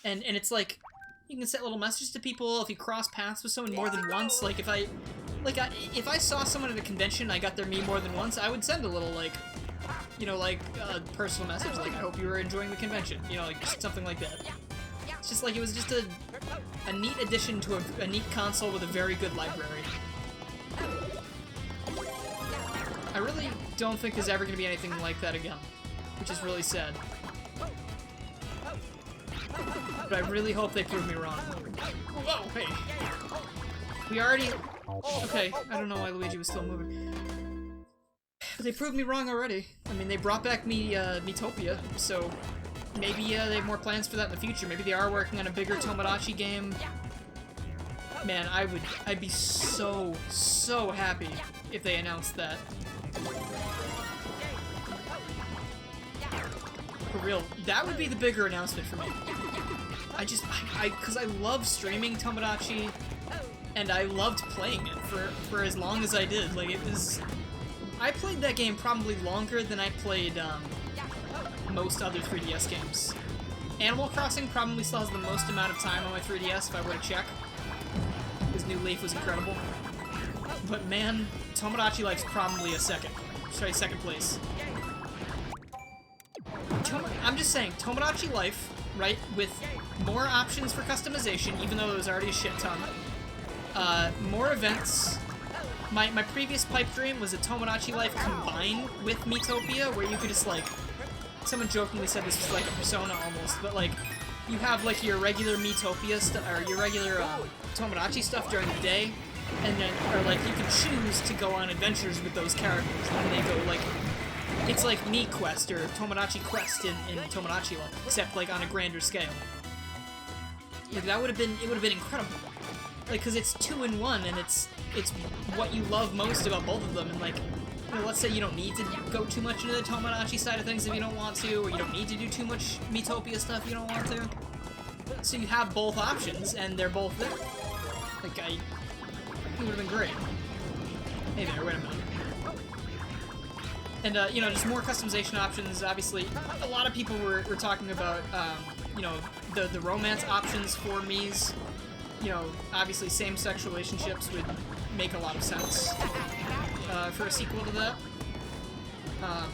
And it's like, you can set little messages to people if you cross paths with someone more than once. Like, if I saw someone at a convention and I got their Mii more than once, I would send a little, like, you know, like, personal message, like, I hope you were enjoying the convention. You know, like, just something like that. It's just like, it was just a neat addition to a neat console with a very good library. I really don't think there's ever going to be anything like that again, which is really sad. But I really hope they prove me wrong. Whoa, hey. We already... Okay, I don't know why Luigi was still moving. But they proved me wrong already. I mean, they brought back Miitopia, so maybe they have more plans for that in the future. Maybe they are working on a bigger Tomodachi game. Man, I'd be so happy if they announced that. For real, that would be the bigger announcement for me. Because I love streaming Tomodachi, and I loved playing it for as long as I did. Like, it was... I played that game probably longer than I played most other 3DS games. Animal Crossing probably still has the most amount of time on my 3DS if I were to check, because New Leaf was incredible. But man, Tomodachi Life's probably second place. I'm just saying, Tomodachi Life, right, with more options for customization, even though there was already a shit ton. More events. My previous pipe dream was a Tomodachi Life combined with Miitopia, where you could just, like, someone jokingly said this was like a Persona almost, but, like, you have, like, your regular Miitopia stuff, or your regular, Tomodachi stuff during the day, and then, or, like, you can choose to go on adventures with those characters, and they go, like, it's like Mii Quest, or Tomodachi Quest in Tomodachi Life, except, like, on a grander scale. Like, that would have been, it would have been incredible. Like, because it's 2-in-1, and it's what you love most about both of them, and, like, you know, let's say you don't need to go too much into the Tomodachi side of things if you don't want to, or you don't need to do too much Miitopia stuff if you don't want to. So you have both options, and they're both there. Like, it would have been great. Hey there, wait a minute. And, you know, just more customization options. Obviously, a lot of people were talking about, you know, the romance options for Miis. You know, obviously same-sex relationships would make a lot of sense for a sequel to that. I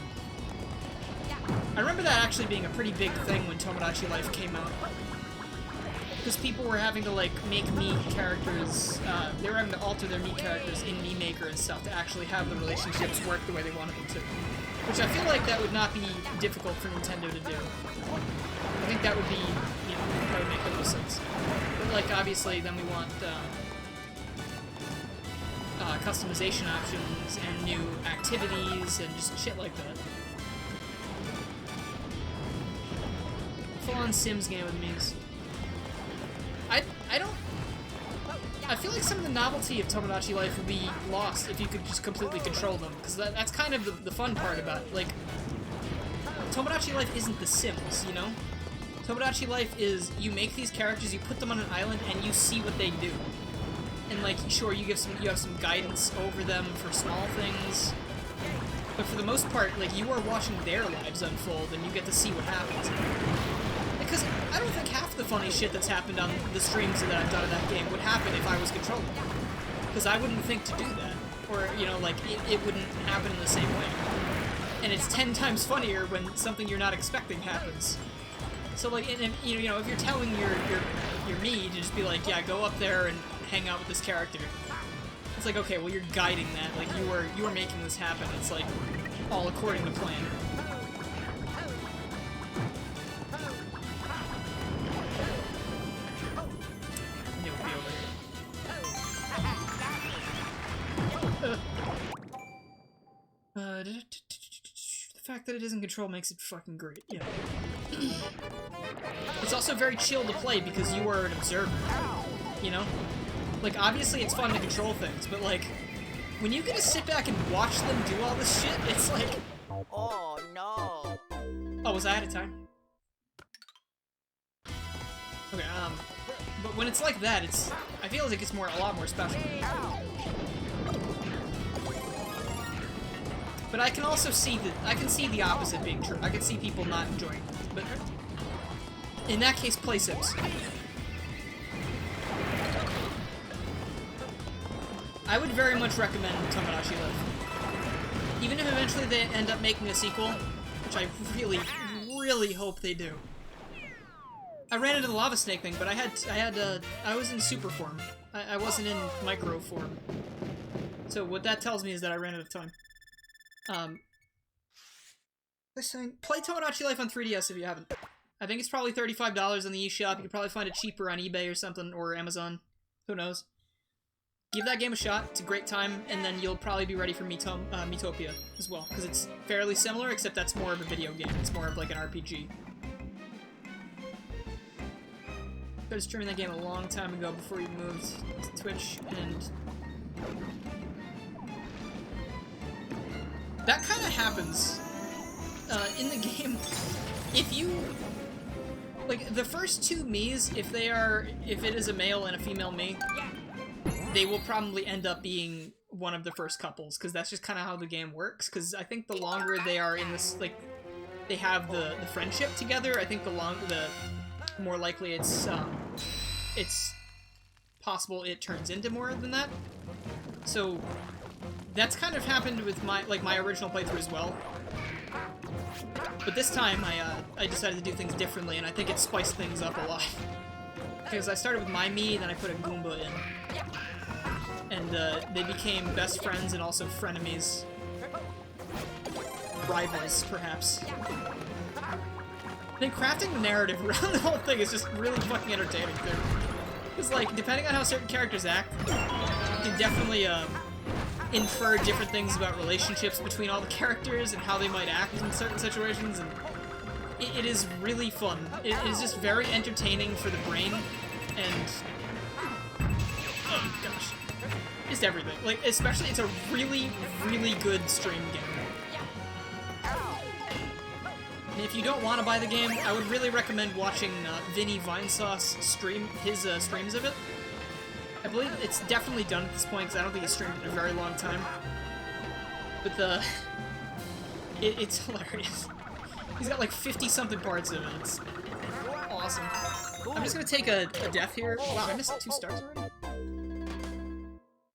remember that actually being a pretty big thing when Tomodachi Life came out. Because people were having to, like, make Mii characters, they were having to alter their Mii characters in Mii Maker and stuff to actually have the relationships work the way they wanted them to. Which I feel like that would not be difficult for Nintendo to do. I think that would be, you know, that would make the most sense. But, like, obviously, then we want, customization options and new activities and just shit like that. Full-on Sims game with Miis. I feel like some of the novelty of Tomodachi Life would be lost if you could just completely control them, because that's kind of the fun part about it. Like, Tomodachi Life isn't The Sims, you know? Tomodachi Life is, you make these characters, you put them on an island, and you see what they do. And, like, sure, you have some guidance over them for small things, but for the most part, like, you are watching their lives unfold, and you get to see what happens. Because I don't think half the funny shit that's happened on the streams that I've done of that game would happen if I was controlling it. Because I wouldn't think to do that. Or, you know, like, it wouldn't happen in the same way. And it's 10 times funnier when something you're not expecting happens. So, like, you know, if you're telling your Mii to just be like, yeah, go up there and hang out with this character, it's like, okay, well, you're guiding that. Like, you are making this happen. It's, like, all according to plan. The fact that it isn't control makes it fucking great, yeah. It's also very chill to play because you are an observer, you know? Like, obviously it's fun to control things, but, like, when you get to sit back and watch them do all this shit, it's like... Oh, no. Oh, was I out of time? Okay, but when it's like that, I feel like it's a lot more special. But I can also see the opposite being true. I can see people not enjoying it. But in that case, play Sims. I would very much recommend Tomodachi Life. Even if eventually they end up making a sequel, which I really, really hope they do. I ran into the lava snake thing, but I was in super form. I wasn't in micro form. So what that tells me is that I ran out of time. Play Tomodachi Life on 3DS if you haven't. I think it's probably $35 on the eShop. You can probably find it cheaper on eBay or something, or Amazon. Who knows? Give that game a shot. It's a great time, and then you'll probably be ready for Miitopia as well, because it's fairly similar, except that's more of a video game. It's more of like an RPG. I started streaming that game a long time ago before you moved to Twitch, and... that kind of happens in the game. If you... like, the first two Miis, if it is a male and a female Mii, they will probably end up being one of the first couples, because that's just kind of how the game works, because I think the longer they are in this, like, they have the friendship together, I think the more likely it's possible it turns into more than that. So that's kind of happened with my original playthrough as well. But this time, I decided to do things differently, and I think it spiced things up a lot. Because I started with my Mii, then I put a Goomba in. And they became best friends and also frenemies. Rivals, perhaps. Then crafting the narrative around the whole thing is just really fucking entertaining, too. Because, like, depending on how certain characters act, you can definitely, infer different things about relationships between all the characters and how they might act in certain situations, and it is really fun. It is just very entertaining for the brain, and oh gosh, just everything. Like, especially, it's a really, really good stream game. And if you don't want to buy the game, I would really recommend watching Vinny Vinesauce stream his streams of it. I believe it's definitely done at this point, because I don't think he's streamed in a very long time. But it's hilarious. He's got like 50-something parts of it. It's awesome. I'm just gonna take a death here. Wow, I missed 2 stars already?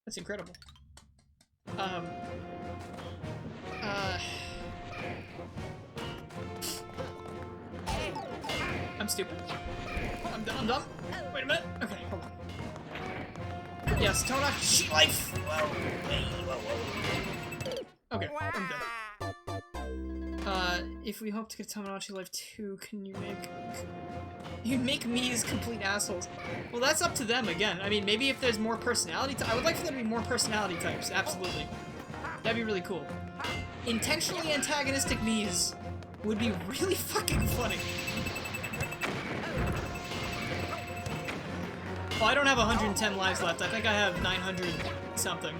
That's incredible. I'm stupid. I'm dumb. Wait a minute. Okay, hold on. Yes, Tomodachi Life! Whoa! Hey, whoa. Okay, I'm dead. If we hope to get Tomodachi Life 2, can you make... You make Mii's complete assholes. Well, that's up to them again. I mean, maybe if there's more personality I would like for there to be more personality types, absolutely. That'd be really cool. Intentionally antagonistic Mii's would be really fucking funny. Well, I don't have 110 lives left. I think I have 900 something.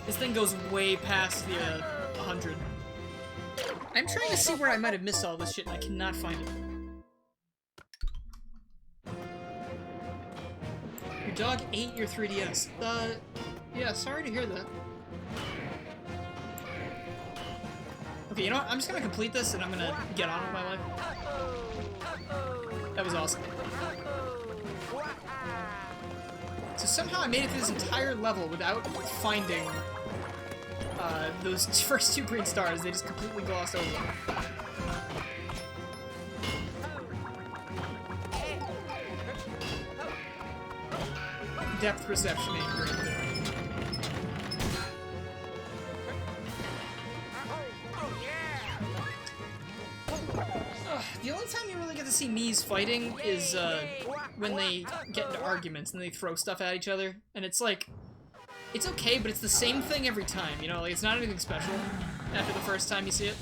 This thing goes way past the 100. I'm trying to see where I might have missed all this shit and I cannot find it. Your dog ate your 3DS. Yeah, sorry to hear that. Okay, you know what? I'm just gonna complete this and I'm gonna get on with my life. That was awesome. So somehow I made it through this entire level without finding those first 2 green stars. They just completely glossed over them. Depth perception ain't great there. The only time you really get to see Mii's fighting is when they get into arguments and they throw stuff at each other, and it's like, it's okay, but it's the same thing every time, you know, like it's not anything special after the first time you see it.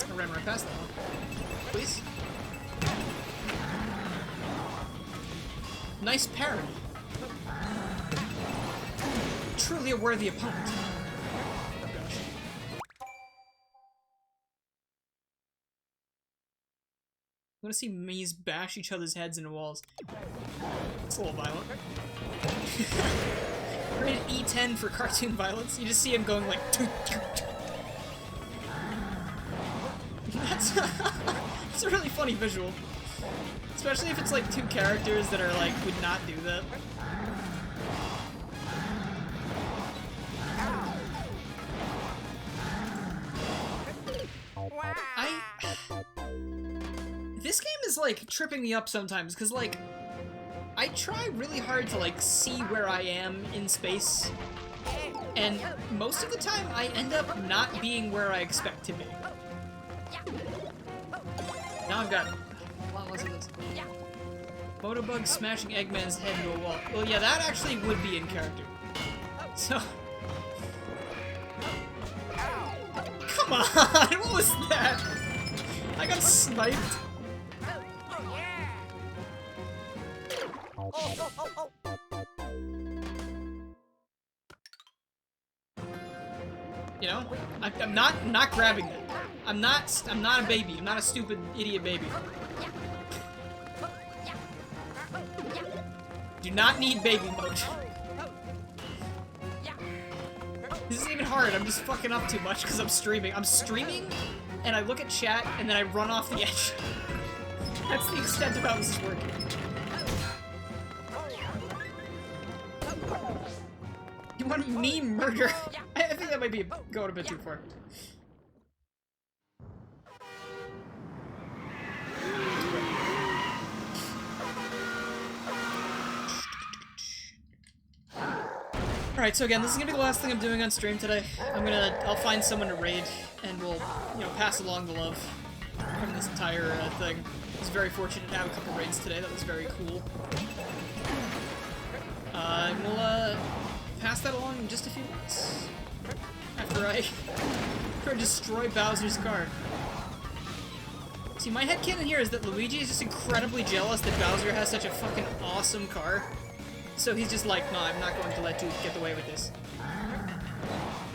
I ran right past that one. Please? Nice parry. Truly a worthy opponent. Oh gosh. I want to see Mii's bash each other's heads into walls. It's a little violent. Rated E10 for cartoon violence. You just see him going like... That's a really funny visual. Especially if it's like 2 characters that are like, would not do that. This game is like tripping me up sometimes, because like, I try really hard to like see where I am in space, and most of the time I end up not being where I expect to be. Now I've got a lot less of this. Motobug smashing Eggman's head into a wall. Well, yeah, that actually would be in character. So... Come on! What was that? I got sniped. You know, I'm not grabbing that. I'm not a baby. I'm not a stupid idiot baby. Do not need baby mode. This isn't even hard. I'm just fucking up too much because I'm streaming. I'm streaming, and I look at chat, and then I run off the edge. That's the extent of how this is working. You want me murder? I think that might be going a bit too far. Alright, so again, this is gonna be the last thing I'm doing on stream today. I'll find someone to raid, and we'll, you know, pass along the love from this entire thing. I was very fortunate to have a couple raids today, that was very cool. And we'll, pass that along in just a few minutes. After I destroy Bowser's car. See, my headcanon here is that Luigi is just incredibly jealous that Bowser has such a fucking awesome car. So he's just like, no, I'm not going to let you get away with this.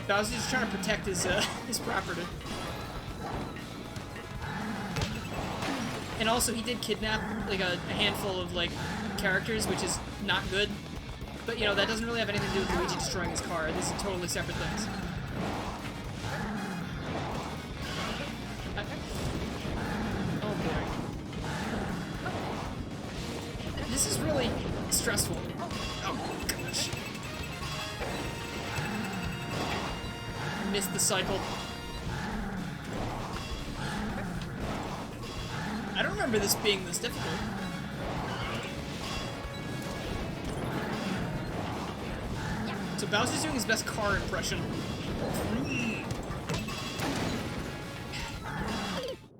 Bowser's just trying to protect his property. And also, he did kidnap, like, a handful of, like, characters, which is not good. But, you know, that doesn't really have anything to do with Luigi destroying his car. These are totally separate things. Oh, boy. This is really stressful. Oh, gosh. Missed the cycle. I don't remember this being this difficult. So Bowser's doing his best car impression.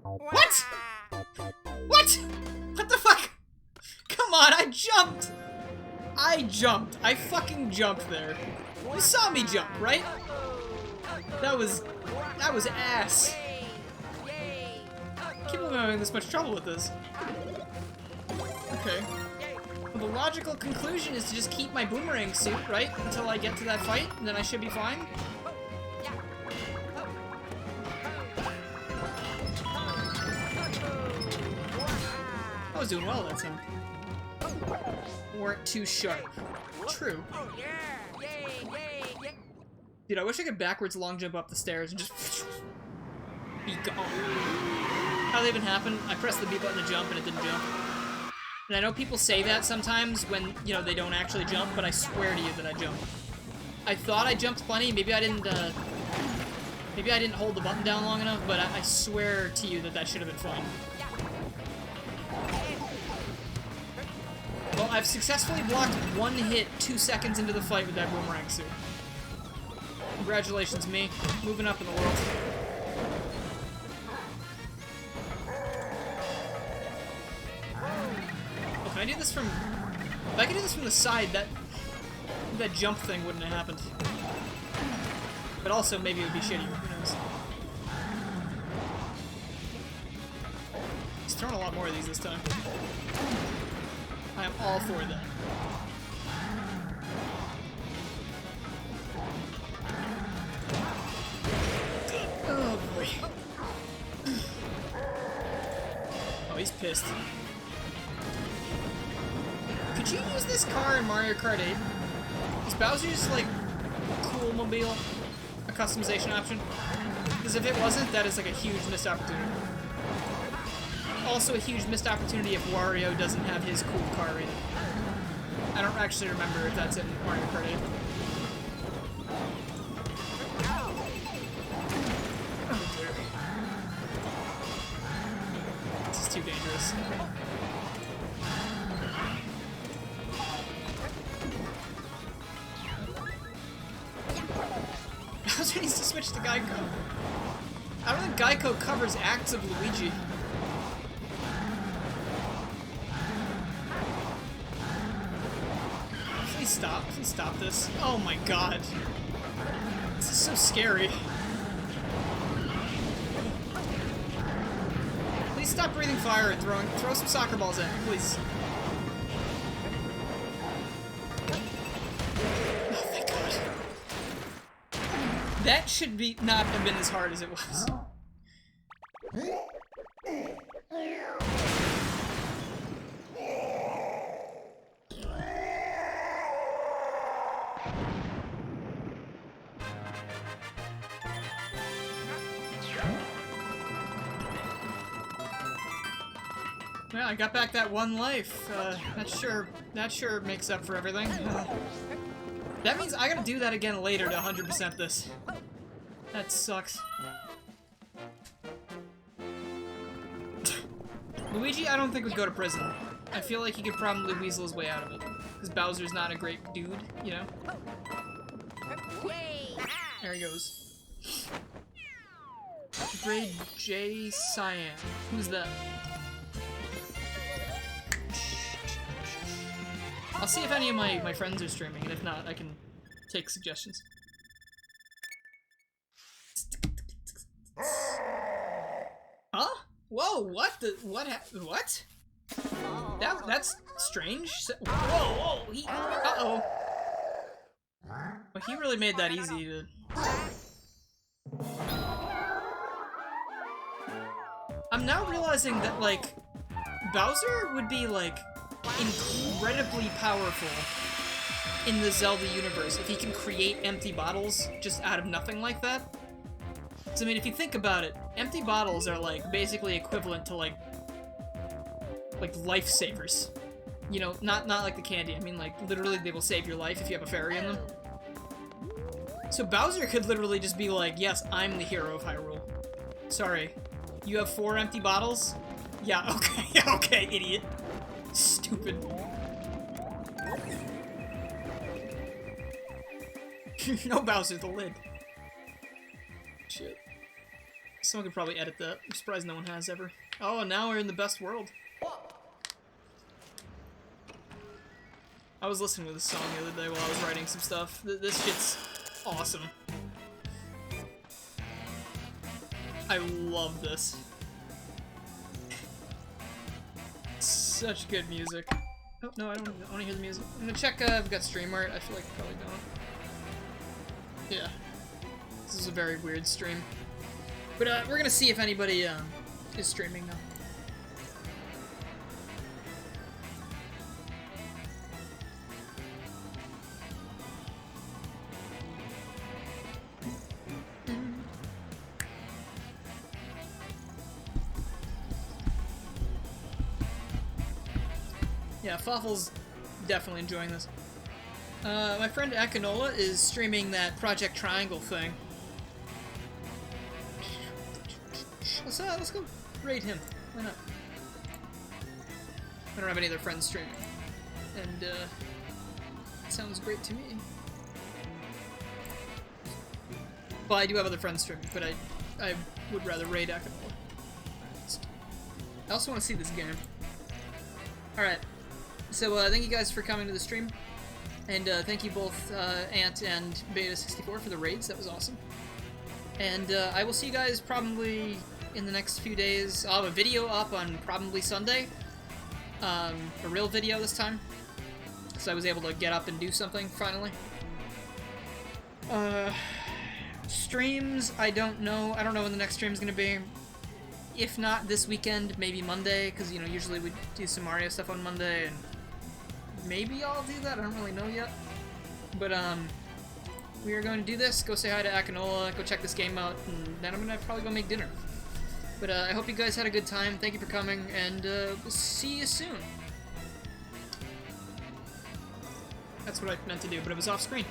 What? What? What the fuck? Come on, I jumped! I jumped. I fucking jumped there. You saw me jump, right? That was ass. I can't believe I'm having this much trouble with this. Okay. Well, the logical conclusion is to just keep my boomerang suit, right? Until I get to that fight, and then I should be fine. I was doing well that time. Weren't too sharp. True. Dude, I wish I could backwards long jump up the stairs and just be gone. How that even happen? I pressed the B button to jump and it didn't jump. And I know people say that sometimes when, you know, they don't actually jump, but I swear to you that I jumped. I thought I jumped plenty, maybe I didn't hold the button down long enough, but I swear to you that that should have been fine. Well, I've successfully blocked one hit 2 seconds into the fight with that boomerang suit. Congratulations, me. Moving up in the world. Oh, can I do this from... If I could do this from the side, that jump thing wouldn't have happened. But also, maybe it would be shitty. Who knows? He's throwing a lot more of these this time. I am all for that. Oh boy. Oh, he's pissed. Could you use this car in Mario Kart 8? Is Bowser's, like, cool mobile a customization option? Because if it wasn't, that is like a huge missed opportunity. Also a huge missed opportunity if Wario doesn't have his cool car rated. I don't actually remember if that's in Mario Kart 8. Oh dear. This is too dangerous. Bowser needs to switch to Geico. I don't think Geico covers acts of Luigi. Please stop this. Oh my god. This is so scary. Please stop breathing fire and throw some soccer balls at me, please. Oh, thank god. That should not have been as hard as it was. Yeah, I got back that one life. That sure makes up for everything. That means I gotta do that again later to 100% this. That sucks. Luigi, I don't think would go to prison. I feel like he could probably weasel his way out of it. Because Bowser's not a great dude, you know? There he goes. Grade J Cyan. Who's that? I'll see if any of my friends are streaming, and if not, I can take suggestions. Huh? Whoa, what the, what? That's strange. Whoa, uh-oh. Well, he really made that easy to... I'm now realizing that, like, Bowser would be, like, incredibly powerful in the Zelda universe if he can create empty bottles just out of nothing like that. So, I mean, if you think about it, empty bottles are, like, basically equivalent to, like lifesavers. You know, not like the candy. I mean, like, literally they will save your life if you have a fairy in them. So Bowser could literally just be like, yes, I'm the hero of Hyrule. Sorry. You have 4 empty bottles? Yeah, okay, okay, idiot. Stupid. No Bowser, the lid. Shit. Someone could probably edit that. I'm surprised no one has ever. Oh, now we're in the best world. I was listening to this song the other day while I was writing some stuff. This shit's awesome. I love this. Such good music. Oh, no, I don't want to hear the music. I'm gonna check if I've got stream art. I feel like I probably don't. Yeah. This is a very weird stream. But we're gonna see if anybody is streaming now. Yeah, Fawful's definitely enjoying this. My friend Akinola is streaming that Project Triangle thing. Let's go raid him. Why not? I don't have any other friends streaming. And, it sounds great to me. Well, I do have other friends streaming, but I would rather raid Akinola. I also want to see this game. Alright. So, thank you guys for coming to the stream. And, thank you both, Ant and Beta64 for the raids. That was awesome. And, I will see you guys probably in the next few days. I'll have a video up on probably Sunday. A real video this time. So I was able to get up and do something, finally. Streams, I don't know. I don't know when the next stream's gonna be. If not this weekend, maybe Monday, because, you know, usually we do some Mario stuff on Monday, and maybe I'll do that. I don't really know yet. But, we are going to do this, go say hi to Akinola, go check this game out, and then I'm gonna probably go make dinner. But, I hope you guys had a good time. Thank you for coming, and, we'll see you soon. That's what I meant to do, but it was off screen.